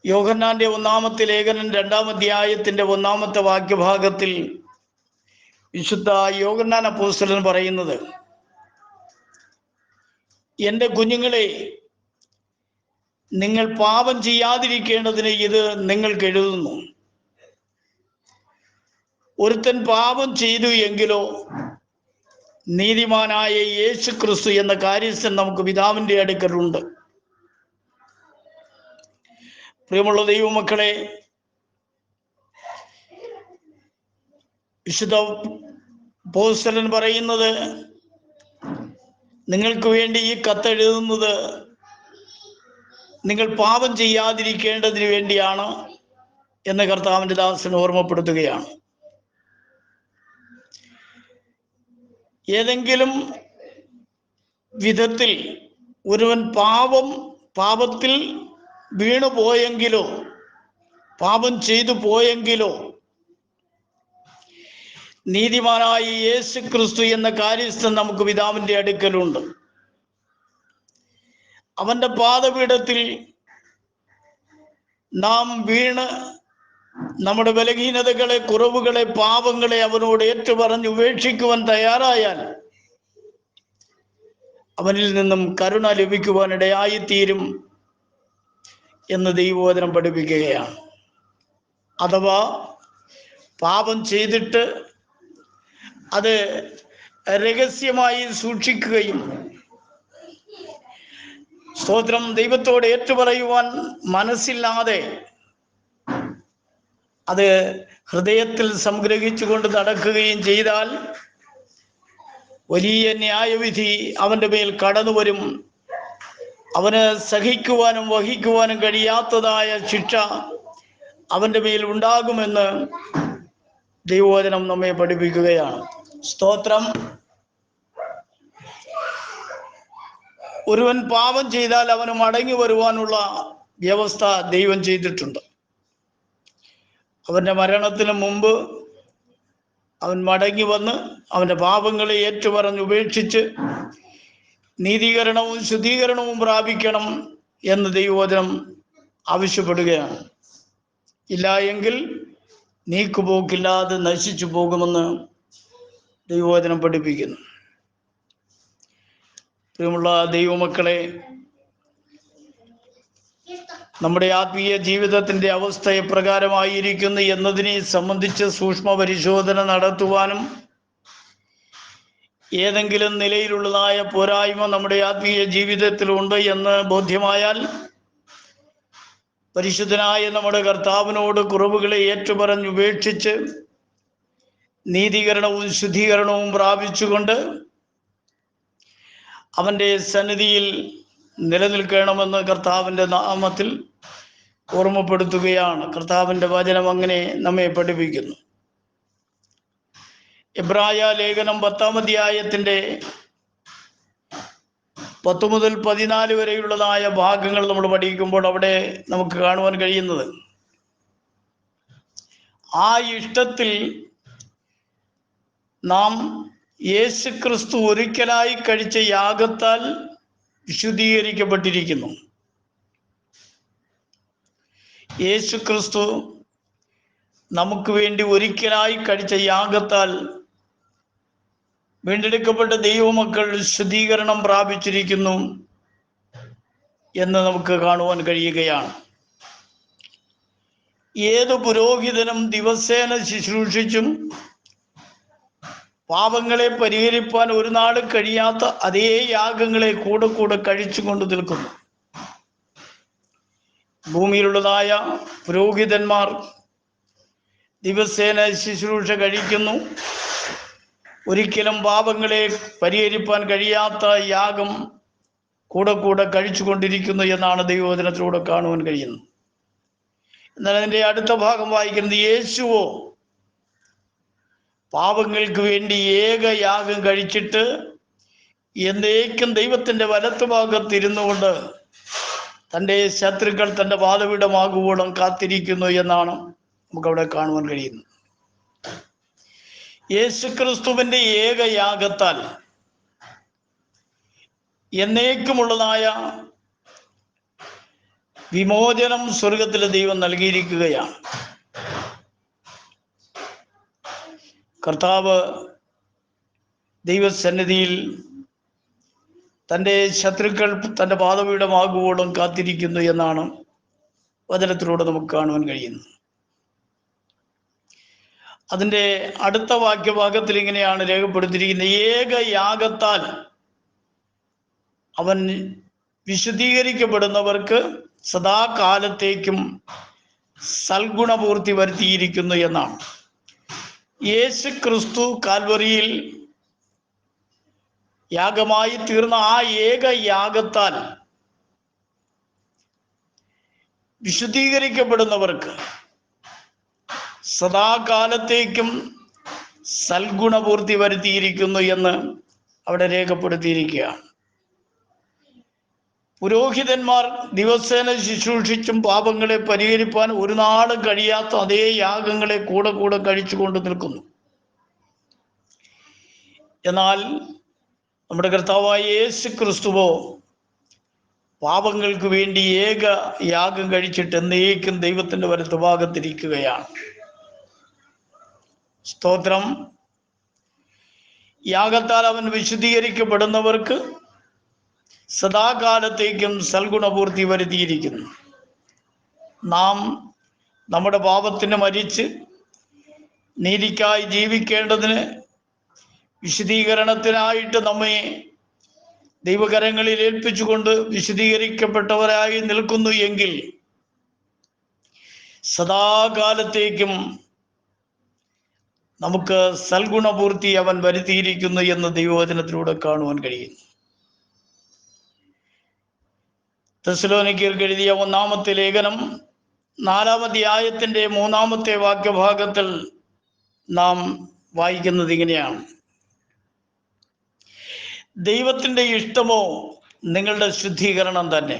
യോഹന്നാന്റെ 1-ാമത്തെ ലേഖനം 2-ാം അധ്യായത്തിന്റെ 1-ാമത്തെ വാക്യഭാഗത്തിൽ വിശുദ്ധ യോഹന്നാൻ അപ്പോസ്തലൻ പറയുന്നത്, എൻ്റെ കുഞ്ഞുങ്ങളെ, നിങ്ങൾ പാപം ചെയ്യാതിരിക്കേണ്ടതിന് ഇത് നിങ്ങൾക്ക് എഴുതുന്നു. ഒരുത്തൻ പാപം ചെയ്തു എങ്കിലോ നീതിമാനായ യേശു ക്രിസ്തു എന്ന കാര്യസ്ഥൻ നമുക്ക് പിതാവിൻ്റെ അടുക്കലുണ്ട്. പ്രിയമുള്ള ദൈവമക്കളെ, വിശുദ്ധ അപ്പോസ്തലൻ പറയുന്നത്, നിങ്ങൾക്ക് വേണ്ടി ഈ കത്തെഴുതുന്നത് നിങ്ങൾ പാപം ചെയ്യാതിരിക്കേണ്ടതിന് വേണ്ടിയാണ് എന്ന് കർത്താവിൻ്റെ ദാസൻ ഓർമ്മപ്പെടുത്തുകയാണ്. ഏതെങ്കിലും വിധത്തിൽ ഒരുവൻ പാപത്തിൽ വീണു പോയെങ്കിലോ പാപം ചെയ്തു പോയെങ്കിലോ നീതിമാനായ യേശു ക്രിസ്തു എന്ന കാര്യസ്ഥൻ നമുക്ക് പിതാവിൻ്റെ അടുക്കലുണ്ട്. അവന്റെ പാദപീഠത്തിൽ നാം വീണ് നമ്മുടെ ബലഹീനതകളെ, കുറവുകളെ, പാപങ്ങളെ അവനോട് ഏറ്റുപറഞ്ഞ് ഉപേക്ഷിക്കുവാൻ തയ്യാറായാൽ അവനിൽ നിന്നും കരുണ ലഭിക്കുവാനിടയായിത്തീരും എന്ന് ദൈവവചനം പഠിപ്പിക്കുകയാണ്. അഥവാ പാപം ചെയ്തിട്ട് അത് രഹസ്യമായി സൂക്ഷിക്കുകയും സ്തോത്രം ദൈവത്തോട് ഏറ്റുപറയുവാൻ മനസ്സില്ലാതെ അത് ഹൃദയത്തിൽ സംഗ്രഹിച്ചുകൊണ്ട് നടക്കുകയും ചെയ്താൽ വലിയ ന്യായവിധി അവൻ്റെ മേൽ കടന്നു വരും. അവന് സഹിക്കുവാനും വഹിക്കുവാനും കഴിയാത്തതായ ശിക്ഷ അവൻ്റെ മേൽ ഉണ്ടാകുമെന്ന് ദൈവവചനം നമ്മെ പഠിപ്പിക്കുകയാണ്. സ്തോത്രം. ഒരുവൻ പാപം ചെയ്താൽ അവന് മടങ്ങി വരുവാനുള്ള വ്യവസ്ഥ ദൈവം ചെയ്തിട്ടുണ്ട്. അവൻ്റെ മരണത്തിന് മുമ്പ് അവൻ മടങ്ങി വന്ന് അവൻ്റെ പാപങ്ങളെ ഏറ്റുപറഞ്ഞ് ഉപേക്ഷിച്ച് നീതീകരണവും ശുദ്ധീകരണവും പ്രാപിക്കണം എന്ന് ദൈവവചനം ആവശ്യപ്പെടുകയാണ്. ഇല്ല എങ്കിൽ നീക്കുപോക്കില്ലാതെ നശിച്ചു പോകുമെന്ന് ദൈവവചനം പഠിപ്പിക്കുന്നു. പ്രിയമുള്ള ദൈവമക്കളെ, നമ്മുടെ ആത്മീയ ജീവിതത്തിൻ്റെ അവസ്ഥ എപ്രകാരമായിരിക്കുന്നു എന്നതിനെ സംബന്ധിച്ച് സൂക്ഷ്മ പരിശോധന നടത്തുവാനും ഏതെങ്കിലും നിലയിലുള്ളതായ പോരായ്മ നമ്മുടെ ആത്മീയ ജീവിതത്തിലുണ്ട് എന്ന് ബോധ്യമായാൽ പരിശുദ്ധനായ നമ്മുടെ കർത്താവിനോട് കുറവുകളെ ഏറ്റുപറഞ്ഞുപേക്ഷിച്ച് നീതീകരണവും ശുദ്ധീകരണവും പ്രാപിച്ചുകൊണ്ട് അവൻ്റെ സന്നിധിയിൽ നിലനിൽക്കണമെന്ന് കർത്താവിൻ്റെ നാമത്തിൽ ഓർമ്മപ്പെടുത്തുകയാണ്. കർത്താവിൻ്റെ വചനം അങ്ങനെ നമ്മെ പഠിപ്പിക്കുന്നു. എബ്രായ ലേഖനം 10-ാം അധ്യായത്തിൻ്റെ 10 മുതൽ 14 വരെയുള്ളതായ ഭാഗങ്ങൾ നമ്മൾ പഠിക്കുമ്പോൾ അവിടെ നമുക്ക് കാണുവാൻ കഴിയുന്നത്, ആ ഇഷ്ടത്തിൽ നാം യേശു ക്രിസ്തു ഒരിക്കലായി കഴിച്ച യാഗത്താൽ വിശുദ്ധീകരിക്കപ്പെട്ടിരിക്കുന്നു. യേശു ക്രിസ്തു നമുക്ക് വേണ്ടി ഒരിക്കലായി കഴിച്ച യാഗത്താൽ വീണ്ടെടുക്കപ്പെട്ട ദൈവമക്കൾ ശുദ്ധീകരണം പ്രാപിച്ചിരിക്കുന്നു എന്ന് നമുക്ക് കാണുവാൻ കഴിയുകയാണ്. ഏതു പുരോഹിതനും ദിവസേന ശുശ്രൂഷിച്ചും പാപങ്ങളെ പരിഹരിപ്പാൻ ഒരു നാൾ കഴിയാത്ത അതേ യാഗങ്ങളെ കൂടെ കൂടെ കഴിച്ചുകൊണ്ട് നിൽക്കുന്നു. ഭൂമിയിലുള്ളതായ പുരോഹിതന്മാർ ദിവസേന ശുശ്രൂഷ കഴിക്കുന്നു. ഒരിക്കലും പാപങ്ങളെ പരിഹരിപ്പാൻ കഴിയാത്ത യാഗം കൂടെ കൂടെ കഴിച്ചുകൊണ്ടിരിക്കുന്നു എന്നാണ് ദൈവവചനത്തിലൂടെ കാണുവാൻ കഴിയുന്നത്. എന്നാൽ അതിൻ്റെ അടുത്ത ഭാഗം വായിക്കുന്നത്, യേശുവോ പാപങ്ങൾക്ക് വേണ്ടി ഏക യാഗം കഴിച്ചിട്ട് എന്നേക്കും ദൈവത്തിൻ്റെ വലത്തുഭാഗത്തിരുന്നു കൊണ്ട് തൻ്റെ ശത്രുക്കൾ തൻ്റെ പാദപീഠമാകുവോളം കാത്തിരിക്കുന്നു എന്നാണ് നമുക്കവിടെ കാണുവാൻ കഴിയുന്നത്. യേശുക്രിസ്തുവിൻ്റെ ഏക യാഗത്താൽ എന്നേക്കുമുള്ളതായ വിമോചനം സ്വർഗത്തിലെ ദൈവം നൽകിയിരിക്കുകയാണ്. കർത്താവ് ദൈവസന്നിധിയിൽ തൻ്റെ ശത്രുക്കൾ തൻ്റെ പാദപീഠമാകുവോളം കാത്തിരിക്കുന്നു എന്നാണ് വചനത്തിലൂടെ നമുക്ക് കാണുവാൻ കഴിയുന്നത്. അതിൻ്റെ അടുത്ത വാക്യഭാഗത്തിൽ ഇങ്ങനെയാണ് രേഖപ്പെടുത്തിയിരിക്കുന്നത്, ഏക യാഗത്താൽ അവൻ വിശുദ്ധീകരിക്കപ്പെടുന്നവർക്ക് സദാകാലത്തേക്കും സൽഗുണപൂർത്തി വരുത്തിയിരിക്കുന്നു എന്നാണ്. യേശു ക്രിസ്തു കാൽവറിയിൽ യാഗമായി തീർന്ന ആ ഏക യാഗത്താൽ വിശുദ്ധീകരിക്കപ്പെടുന്നവർക്ക് സദാകാലത്തേക്കും സൽഗുണപൂർത്തി വരുത്തിയിരിക്കുന്നു എന്ന് അവിടെ രേഖപ്പെടുത്തിയിരിക്കുകയാണ്. പുരോഹിതന്മാർ ദിവസേന ശുശ്രൂഷിച്ചും പാപങ്ങളെ പരിഹരിപ്പാൻ ഒരു നാളും കഴിയാത്ത അതേ യാഗങ്ങളെ കൂടെ കൂടെ കഴിച്ചുകൊണ്ട് നിൽക്കുന്നു. എന്നാൽ നമ്മുടെ കർത്താവായ യേശു ക്രിസ്തുവോ പാപങ്ങൾക്ക് വേണ്ടി ഏക യാഗം കഴിച്ചിട്ട് എന്നേക്കും ദൈവത്തിൻ്റെ വലത്തുഭാഗത്തിരിക്കുകയാണ്. സ്തോത്രം. യാഗത്താൽ അവൻ വിശുദ്ധീകരിക്കപ്പെടുന്നവർക്ക് സദാകാലത്തേക്കും സൽഗുണപൂർത്തി വരുത്തിയിരിക്കുന്നു. നാം നമ്മുടെ പാപത്തിന് മരിച്ച് നീതിക്കായി ജീവിക്കേണ്ടതിന് വിശുദ്ധീകരണത്തിനായിട്ട് നമ്മെ ദൈവകരങ്ങളിൽ ഏൽപ്പിച്ചുകൊണ്ട് വിശുദ്ധീകരിക്കപ്പെട്ടവരായി നിൽക്കുന്നു എങ്കിൽ സദാകാലത്തേക്കും നമുക്ക് സൽഗുണപൂർത്തി അവൻ വരുത്തിയിരിക്കുന്നു എന്ന് ദൈവവചനത്തിലൂടെ കാണുവാൻ കഴിയുന്നു. തെസ്സലോനിക്കർക്ക് എഴുതിയ 1-ാമത്തെ ലേഖനം 4-ാം അധ്യായത്തിൻ്റെ 3-ാമത്തെ വാക്യഭാഗത്തിൽ നാം വായിക്കുന്നത് ഇങ്ങനെയാണ്, ദൈവത്തിൻ്റെ ഇഷ്ടമോ നിങ്ങളുടെ ശുദ്ധീകരണം തന്നെ.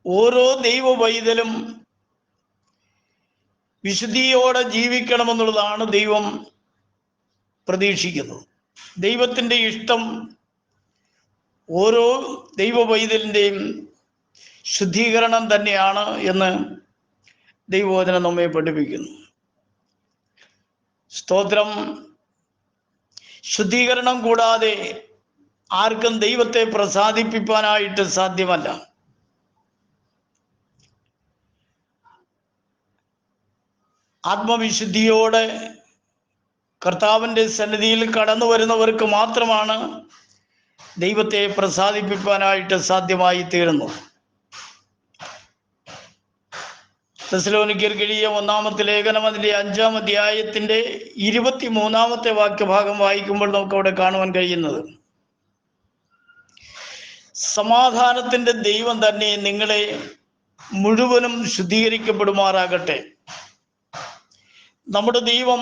ഓരോ ദൈവ പൈതലും വിശുദ്ധിയോടെ ജീവിക്കണമെന്നുള്ളതാണ് ദൈവം പ്രതീക്ഷിക്കുന്നത്. ദൈവത്തിൻ്റെ ഇഷ്ടം ഓരോ ദൈവ പൈതലിൻ്റെയും ശുദ്ധീകരണം തന്നെയാണ് എന്ന് ദൈവവചനം നമ്മെ പഠിപ്പിക്കുന്നു. സ്തോത്രം. ശുദ്ധീകരണം കൂടാതെ ആർക്കും ദൈവത്തെ പ്രസാദിപ്പിക്കാനായിട്ട് സാധ്യമല്ല. ആത്മവിശുദ്ധിയോടെ കർത്താവിൻ്റെ സന്നിധിയിൽ കടന്നു വരുന്നവർക്ക് മാത്രമാണ് ദൈവത്തെ പ്രസാദിപ്പിക്കാനായിട്ട് സാധ്യമായി തീരുന്നു. തെസ്സലോനിക്കർക്ക് എഴുതിയ 1-ാമത്തെ ലേഖനം അതിൻ്റെ 5-ാം അധ്യായത്തിൻ്റെ 23-ാമത്തെ വാക്യഭാഗം വായിക്കുമ്പോൾ നമുക്ക് അവിടെ കാണുവാൻ കഴിയുന്നത്, സമാധാനത്തിൻ്റെ ദൈവം തന്നെ നിങ്ങളെ മുഴുവനും ശുദ്ധീകരിക്കപ്പെടുമാറാകട്ടെ. നമ്മുടെ ദൈവം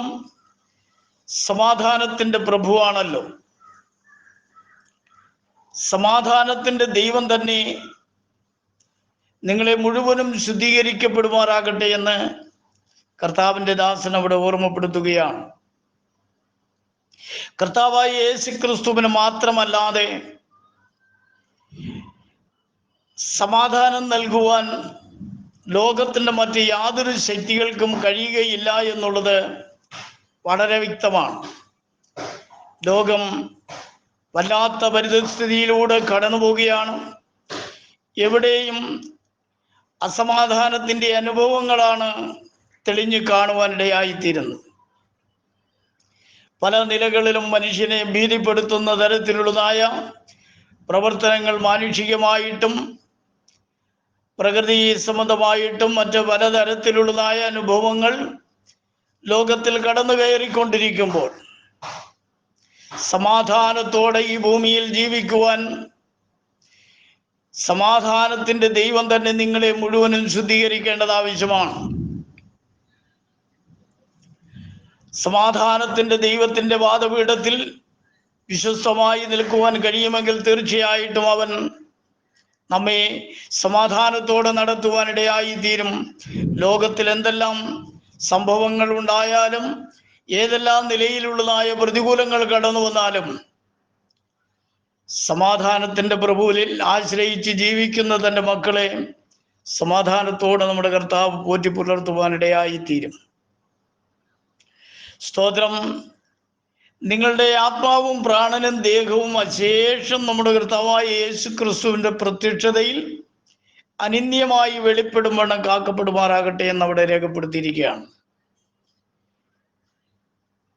സമാധാനത്തിൻ്റെ പ്രഭുവാണല്ലോ. സമാധാനത്തിൻ്റെ ദൈവം തന്നെ നിങ്ങളെ മുഴുവനും ശുദ്ധീകരിക്കപ്പെടുമാറാകട്ടെ എന്ന് കർത്താവിൻ്റെ ദാസൻ അവിടെ ഓർമ്മപ്പെടുത്തുകയാണ്. കർത്താവായ യേശു ക്രിസ്തുവിന് മാത്രമല്ലാതെ സമാധാനം നൽകുവാൻ ലോകത്തിൻ്റെ മറ്റ് യാതൊരു ശക്തികൾക്കും കഴിയുകയില്ല എന്നുള്ളത് വളരെ വ്യക്തമാണ്. ലോകം വല്ലാത്ത പരിതസ്ഥിതിയിലൂടെ കടന്നു പോവുകയാണ്. എവിടെയും അസമാധാനത്തിൻ്റെ അനുഭവങ്ങളാണ് തെളിഞ്ഞു കാണുവാനിടയായിത്തീരുന്നത്. പല നിലകളിലും മനുഷ്യനെ ഭീതിപ്പെടുത്തുന്ന തരത്തിലുള്ളതായ പ്രവർത്തനങ്ങൾ മാനുഷികമായിട്ടും പ്രകൃതി സംബന്ധമായിട്ടും മറ്റ് പലതരത്തിലുള്ളതായ അനുഭവങ്ങൾ ലോകത്തിൽ കടന്നു കയറിക്കൊണ്ടിരിക്കുമ്പോൾ സമാധാനത്തോടെ ഈ ഭൂമിയിൽ ജീവിക്കുവാൻ സമാധാനത്തിന്റെ ദൈവം തന്നെ നിങ്ങളെ മുഴുവനും ശുദ്ധീകരിക്കേണ്ടത് ആവശ്യമാണ്. സമാധാനത്തിന്റെ ദൈവത്തിന്റെ വാദപീഠത്തിൽ വിശ്വസ്തമായി നിൽക്കുവാൻ കഴിയുമെങ്കിൽ തീർച്ചയായിട്ടും അവൻ നമ്മെ സമാധാനത്തോടെ നടത്തുവാനിടയായി തീരും. ലോകത്തിൽ എന്തെല്ലാം സംഭവങ്ങൾ ഉണ്ടായാലും ഏതെല്ലാം നിലയിലുള്ളതായ പ്രതികൂലങ്ങൾ കടന്നു വന്നാലും സമാധാനത്തിന്റെ പ്രഭുവിൽ ആശ്രയിച്ച് ജീവിക്കുന്ന തൻ്റെ മക്കളെ സമാധാനത്തോടെ നമ്മുടെ കർത്താവ് പോറ്റി പുലർത്തുവാനിടയായി തീരും. സ്തോത്രം. നിങ്ങളുടെ ആത്മാവും പ്രാണനും ദേഹവും അശേഷം നമ്മുടെ കർത്താവായ യേശു ക്രിസ്തുവിന്റെ പ്രത്യക്ഷതയിൽ അനിന്യമായി വെളിപ്പെടും വണ്ണം കാക്കപ്പെടുമാറാകട്ടെ എന്ന് അവിടെ രേഖപ്പെടുത്തിയിരിക്കുകയാണ്.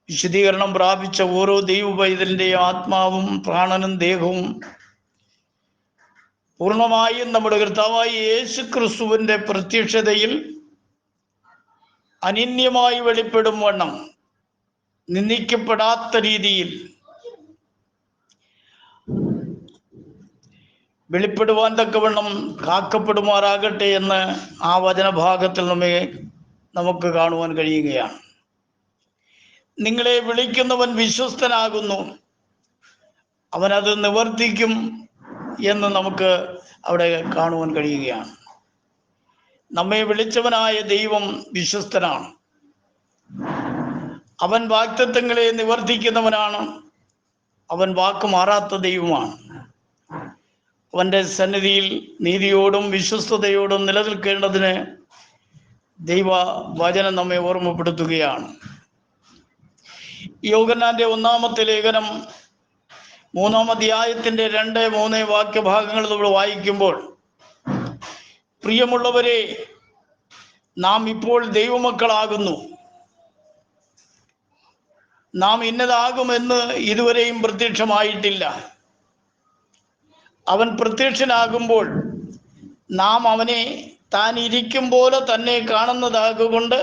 വിശുദ്ധീകരണം പ്രാപിച്ച ഓരോ ദൈവ പൈതലിന്റെ ആത്മാവും പ്രാണനും ദേഹവും പൂർണ്ണമായും നമ്മുടെ കർത്താവായ യേശു ക്രിസ്തുവിന്റെ പ്രത്യക്ഷതയിൽ അനിന്യമായി വെളിപ്പെടും വണ്ണം നിന്ദിക്കപ്പെടാത്ത രീതിയിൽ വെളിപ്പെടുവാൻ തക്കവണ്ണം കാക്കപ്പെടുമാറാകട്ടെ എന്ന് ആ വചനഭാഗത്തിൽ നമുക്ക് കാണുവാൻ കഴിയുകയാണ്. നിങ്ങളെ വിളിക്കുന്നവൻ വിശ്വസ്തനാകുന്നു, അവനത് നിവർത്തിക്കും എന്ന് നമുക്ക് അവിടെ കാണുവാൻ കഴിയുകയാണ്. നമ്മെ വിളിച്ചവനായ ദൈവം വിശ്വസ്തനാണ്. അവൻ വാഗ്ദത്തങ്ങളെ നിവർത്തിക്കുന്നവനാണ്. അവൻ വാക്ക് മാറാത്ത ദൈവമാണ്. അവൻ്റെ സന്നിധിയിൽ നീതിയോടും വിശ്വസ്തയോടും നിലനിൽക്കേണ്ടതിന് ദൈവ വചനം നമ്മെ ഓർമ്മപ്പെടുത്തുകയാണ്. യോഹന്നാന്റെ 1-ാമത്തെ ലേഖനം 3-ാം അധ്യായത്തിന്റെ 2-3 വാക്യഭാഗങ്ങൾ നമ്മൾ വായിക്കുമ്പോൾ, പ്രിയമുള്ളവരെ, നാം ഇപ്പോൾ ദൈവമക്കളാകുന്നു, നാം ഇന്നതാകുമെന്ന് ഇതുവരെയും പ്രത്യക്ഷമായിട്ടില്ല. അവൻ പ്രത്യക്ഷനാകുമ്പോൾ നാം അവനെ താൻ ഇരിക്കും പോലെ തന്നെ കാണുന്നതാകൊണ്ട്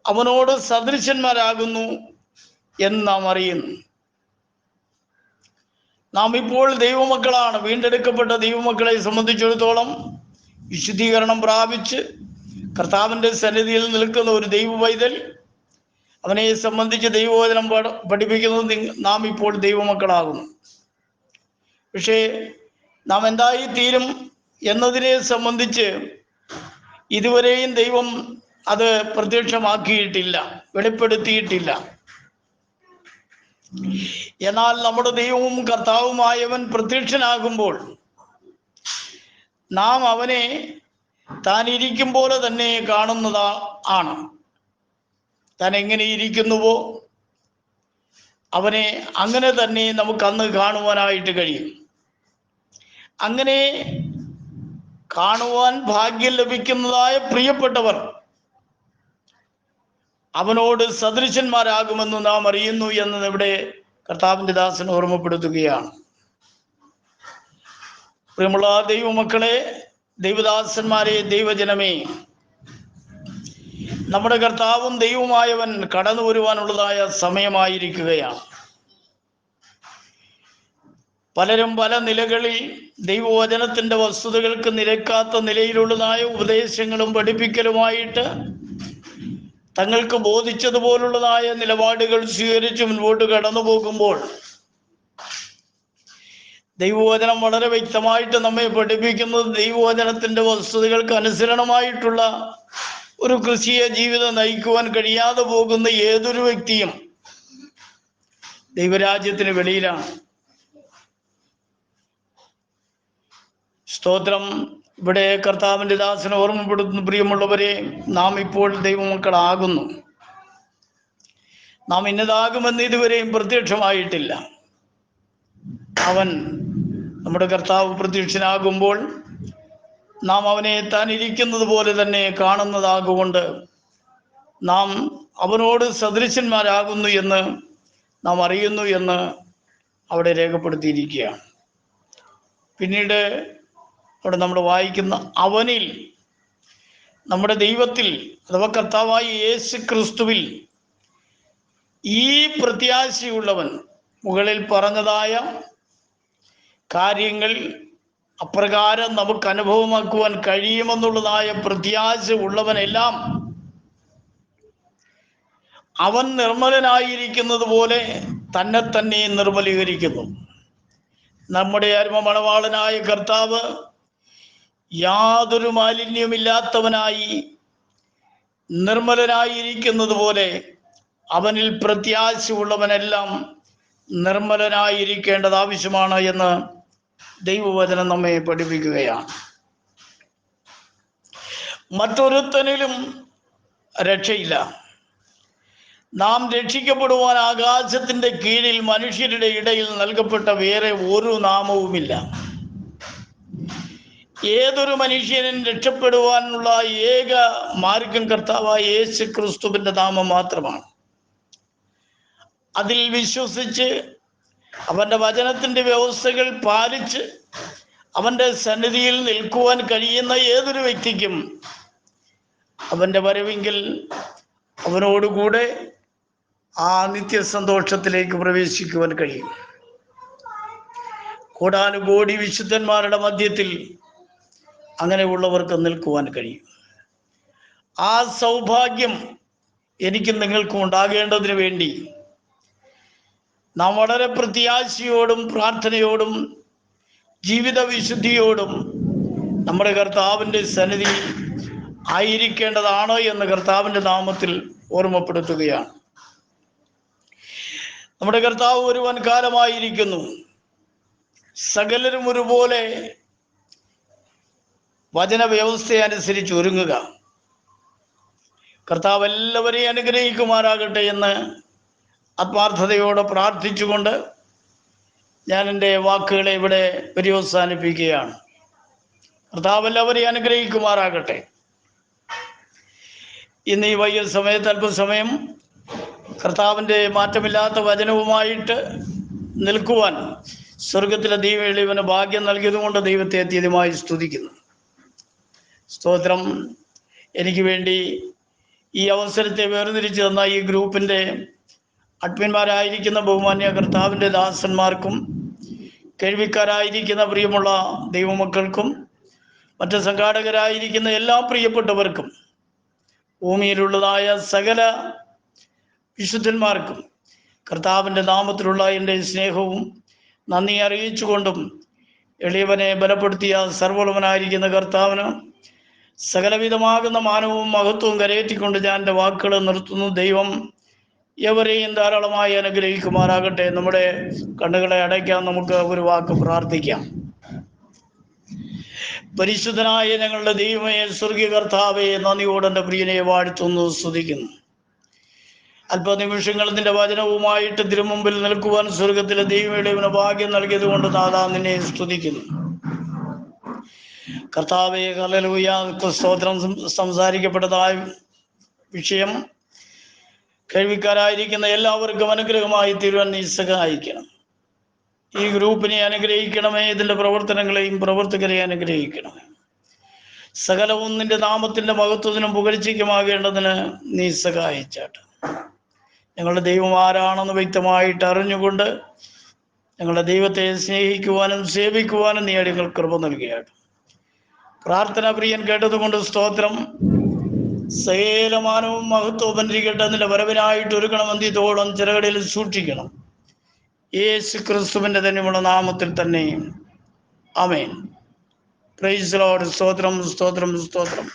അവനോട് സദൃശന്മാരാകുന്നു എന്ന് നാം അറിയുന്നു. നാം ഇപ്പോൾ ദൈവമക്കളാണ്. വീണ്ടെടുക്കപ്പെട്ട ദൈവമക്കളെ സംബന്ധിച്ചിടത്തോളം വിശുദ്ധീകരണം പ്രാപിച്ച് കർത്താവിൻ്റെ സന്നിധിയിൽ നിൽക്കുന്ന ഒരു ദൈവ പൈതൽ, അവനെ സംബന്ധിച്ച് ദൈവവചനം പഠിപ്പിക്കുന്നത് നാം ഇപ്പോൾ ദൈവമക്കളാകുന്നു. പക്ഷേ നാം എന്തായി തീരും എന്നതിനെ സംബന്ധിച്ച് ഇതുവരെയും ദൈവം അത് പ്രത്യക്ഷമാക്കിയിട്ടില്ല, വെളിപ്പെടുത്തിയിട്ടില്ല. എന്നാൽ നമ്മുടെ ദൈവവും കർത്താവുമായവൻ പ്രത്യക്ഷനാകുമ്പോൾ നാം അവനെ താൻ ഇരിക്കും പോലെ തന്നെ കാണുന്നതാണ്. താൻ എങ്ങനെ ഇരിക്കുന്നുവോ അവനെ അങ്ങനെ തന്നെ നമുക്ക് അന്ന് കാണുവാനായിട്ട് കഴിയും. അങ്ങനെ കാണുവാൻ ഭാഗ്യം ലഭിക്കുന്നതായ പ്രിയപ്പെട്ടവർ അവനോട് സദൃശന്മാരാകുമെന്ന് നാം അറിയുന്നു എന്ന് ഇവിടെ കർത്താവിൻ്റെ ദാസൻ ഓർമ്മപ്പെടുത്തുകയാണ്. പ്രിയമുള്ള ദൈവമക്കളെ, ദൈവദാസന്മാരെ, ദൈവജനമേ, നമ്മുടെ കർത്താവും ദൈവമായവൻ കടന്നു വരുവാനുള്ളതായ സമയമായിരിക്കുകയാണ്. പലരും പല നിലകളിൽ ദൈവവചനത്തിന്റെ വസ്തുതകൾക്ക് നിരക്കാത്ത നിലയിലുള്ളതായ ഉപദേശങ്ങളും പഠിപ്പിക്കലുമായിട്ട് തങ്ങൾക്ക് ബോധിച്ചതുപോലുള്ളതായ നിലപാടുകൾ സ്വീകരിച്ച് മുൻപോട്ട് കടന്നു പോകുമ്പോൾ ദൈവവചനം വളരെ വ്യക്തമായിട്ട് നമ്മെ പഠിപ്പിക്കുന്നത് ദൈവവചനത്തിന്റെ വസ്തുതകൾക്ക് അനുസരണമായിട്ടുള്ള ഒരു ക്രിസ്തീയ ജീവിതം നയിക്കുവാൻ കഴിയാതെ പോകുന്ന ഏതൊരു വ്യക്തിയും ദൈവരാജ്യത്തിന് വെളിയിലാണ്. സ്തോത്രം. ഇവിടെ കർത്താവിൻ്റെ ദാസനെ ഓർമ്മപ്പെടുത്തുന്നു, പ്രിയമുള്ളവരെ, നാം ഇപ്പോൾ ദൈവമക്കളാകുന്നു, നാം ഇന്നതാകുമെന്ന് ഇതുവരെയും പ്രത്യക്ഷമായിട്ടില്ല. അവൻ നമ്മുടെ കർത്താവ് പ്രത്യക്ഷനാകുമ്പോൾ നാം അവനെ താൻ ഇരിക്കുന്നത് പോലെ തന്നെ കാണുന്നതാകൊണ്ട് നാം അവനോട് സദൃശന്മാരാകുന്നു എന്ന് നാം അറിയുന്നു എന്ന് അവിടെ രേഖപ്പെടുത്തിയിരിക്കുകയാണ്. പിന്നീട് അവിടെ നമ്മൾ വായിക്കുന്ന അവനിൽ നമ്മുടെ ദൈവത്തിൽ അഥവാ കർത്താവായ യേശു ക്രിസ്തുവിൽ ഈ പ്രത്യാശയുള്ളവൻ മുകളിൽ പറഞ്ഞതായ കാര്യങ്ങൾ അപ്രകാരം നമുക്ക് അനുഭവമാക്കുവാൻ കഴിയുമെന്നുള്ളതായ പ്രത്യാശ ഉള്ളവനെല്ലാം അവൻ നിർമ്മലനായിരിക്കുന്നത് പോലെ തന്നെ തന്നെ നിർമ്മലീകരിക്കുന്നു. നമ്മുടെ അരുമ മണവാളനായ കർത്താവ് യാതൊരു മാലിന്യമില്ലാത്തവനായി നിർമ്മലനായിരിക്കുന്നത് പോലെ അവനിൽ പ്രത്യാശ ഉള്ളവനെല്ലാം നിർമ്മലനായിരിക്കേണ്ടത് ആവശ്യമാണ് എന്ന് ദൈവവചനം നമ്മെ പഠിപ്പിക്കുകയാണ്. മറ്റൊരുത്തനിലും രക്ഷയില്ല. നാം രക്ഷിക്കപ്പെടുവാൻ ആകാശത്തിന്റെ കീഴിൽ മനുഷ്യരുടെ ഇടയിൽ നൽകപ്പെട്ട വേറെ ഒരു നാമവുമില്ല. ഏതൊരു മനുഷ്യനും രക്ഷപ്പെടുവാനുള്ള ഏക മാർഗം കർത്താവായ യേശു ക്രിസ്തുവിന്റെ നാമം മാത്രമാണ്. അതിൽ വിശ്വസിച്ച് അവന്റെ വചനത്തിന്റെ വ്യവസ്ഥകൾ പാലിച്ച് അവന്റെ സന്നിധിയിൽ നിൽക്കുവാൻ കഴിയുന്ന ഏതൊരു വ്യക്തിക്കും അവന്റെ വരവെങ്കിൽ അവനോടുകൂടെ ആ നിത്യസന്തോഷത്തിലേക്ക് പ്രവേശിക്കുവാൻ കഴിയും. കോടാനുകോടി വിശുദ്ധന്മാരുടെ മധ്യത്തിൽ അങ്ങനെയുള്ളവർക്ക് നിൽക്കുവാൻ കഴിയും. ആ സൗഭാഗ്യം എനിക്കും നിങ്ങൾക്കും ഉണ്ടാകേണ്ടതിന് വേണ്ടി നാം വളരെ പ്രത്യാശയോടും പ്രാർത്ഥനയോടും ജീവിത വിശുദ്ധിയോടും നമ്മുടെ കർത്താവിൻ്റെ സന്നിധി ആയിരിക്കേണ്ടതാണ് എന്ന് കർത്താവിൻ്റെ നാമത്തിൽ ഓർമ്മപ്പെടുത്തുകയാണ്. നമ്മുടെ കർത്താവ് ഒരുവൻ കാലമായിരിക്കുന്നു. സകലരും ഒരുപോലെ വചന വ്യവസ്ഥയനുസരിച്ച് ഒരുങ്ങുക. കർത്താവ് എല്ലാവരെയും അനുഗ്രഹിക്കുമാറാകട്ടെ എന്ന് ആത്മാർത്ഥതയോടെ പ്രാർത്ഥിച്ചുകൊണ്ട് ഞാൻ എൻ്റെ വാക്കുകളെ ഇവിടെ പര്യവസാനിപ്പിക്കുകയാണ്. കർത്താവ് എല്ലാവരെയും അനുഗ്രഹിക്കുമാറാകട്ടെ. ഇന്ന് ഈ വൈകിയ സമയത്ത് അല്പസമയം കർത്താവിൻ്റെ മാറ്റമില്ലാത്ത വചനവുമായിട്ട് നിൽക്കുവാൻ സ്വർഗത്തിലെ ദൈവം എളിയവന് ഭാഗ്യം നൽകിയതുകൊണ്ട് ദൈവത്തെ അത്യധികമായി സ്തുതിക്കുന്നു. സ്തോത്രം. എനിക്ക് വേണ്ടി ഈ അവസരത്തെ വേർതിരിച്ച് തന്ന ഈ ഗ്രൂപ്പിൻ്റെ അഡ്മിന്മാരായിരിക്കുന്ന ബഹുമാന്യ കർത്താവിൻ്റെ ദാസന്മാർക്കും കേൾവിക്കാരായിരിക്കുന്ന പ്രിയമുള്ള ദൈവമക്കൾക്കും മറ്റ് സംഘാടകരായിരിക്കുന്ന എല്ലാ പ്രിയപ്പെട്ടവർക്കും ഭൂമിയിലുള്ളതായ സകല വിശുദ്ധന്മാർക്കും കർത്താവിൻ്റെ നാമത്തിലുള്ള എൻ്റെ സ്നേഹവും നന്ദി അറിയിച്ചുകൊണ്ടും എളിയവനെ ബലപ്പെടുത്തിയ സർവ്വോളവനായിരിക്കുന്ന കർത്താവിന് സകലവിധമാകുന്ന മാനവും മഹത്വവും കരയേറ്റിക്കൊണ്ട് ഞാൻ എൻ്റെ വാക്കുകൾ നിർത്തുന്നു. ദൈവം എവരെയും ധാരാളമായി അനുഗ്രഹിക്കുമാറാകട്ടെ. നമ്മുടെ കണ്ണുകളെ അടയ്ക്കാൻ നമുക്ക് ഒരു വാക്ക് പ്രാർത്ഥിക്കാം. പരിശുദ്ധനായ ഞങ്ങളുടെ ദൈവമേ, സ്വർഗീയ കർത്താവേ, നന്ദിയോടെ എൻ്റെ പ്രിയനെ വാഴ്ത്തുന്നു, സ്തുതിക്കുന്നു. അല്പനിമിഷങ്ങൾ നിന്റെ വചനവുമായിട്ട് തിരുമുമ്പിൽ നിൽക്കുവാൻ സ്വർഗത്തിലെ ദൈവയുടെ ഭാഗ്യം നൽകിയത് കൊണ്ട് നാഥാ നിന്നെ സ്തുതിക്കുന്നു. കർത്താവേ, ഹല്ലേലൂയ. സ്തോത്രം. സംസാരിക്കപ്പെട്ടതായ വിഷയം കേൾവിക്കാരായിരിക്കുന്ന എല്ലാവർക്കും അനുഗ്രഹമായി തീരുവാൻ നീ സഹായിക്കണം. ഈ ഗ്രൂപ്പിനെ അനുഗ്രഹിക്കണമേ. ഇതിൻ്റെ പ്രവർത്തനങ്ങളെയും പ്രവർത്തകരെ അനുഗ്രഹിക്കണമേ. സകലവും നിന്റെ നാമത്തിൻ്റെ മഹത്വത്തിനും പുകഴ്ചയ്ക്കുമാകേണ്ടതിന് നീ സഹായിച്ചാട്ട്. ഞങ്ങളുടെ ദൈവം ആരാണെന്ന് വ്യക്തമായിട്ട് അറിഞ്ഞുകൊണ്ട് ഞങ്ങളുടെ ദൈവത്തെ സ്നേഹിക്കുവാനും സേവിക്കുവാനും നീ അടികൾ കൃപ നൽകുകയാണ്. പ്രാർത്ഥന പ്രിയൻ കേട്ടതുകൊണ്ട് സ്തോത്രം. സകലമാനവും മഹത്വവും പഞ്ചിക്കട്ടെ. നിന്റെ വരവിനായിട്ട് ഒരുക്കണം. അന്ത്യത്തോളം ചിറകടിൽ സൂക്ഷിക്കണം. യേശു ക്രിസ്തുവിൻ്റെ തന്നെയുള്ള നാമത്തിൽ തന്നെ ആമേൻ. Praise the Lord. സ്തോത്രം, സ്തോത്രം, സ്തോത്രം.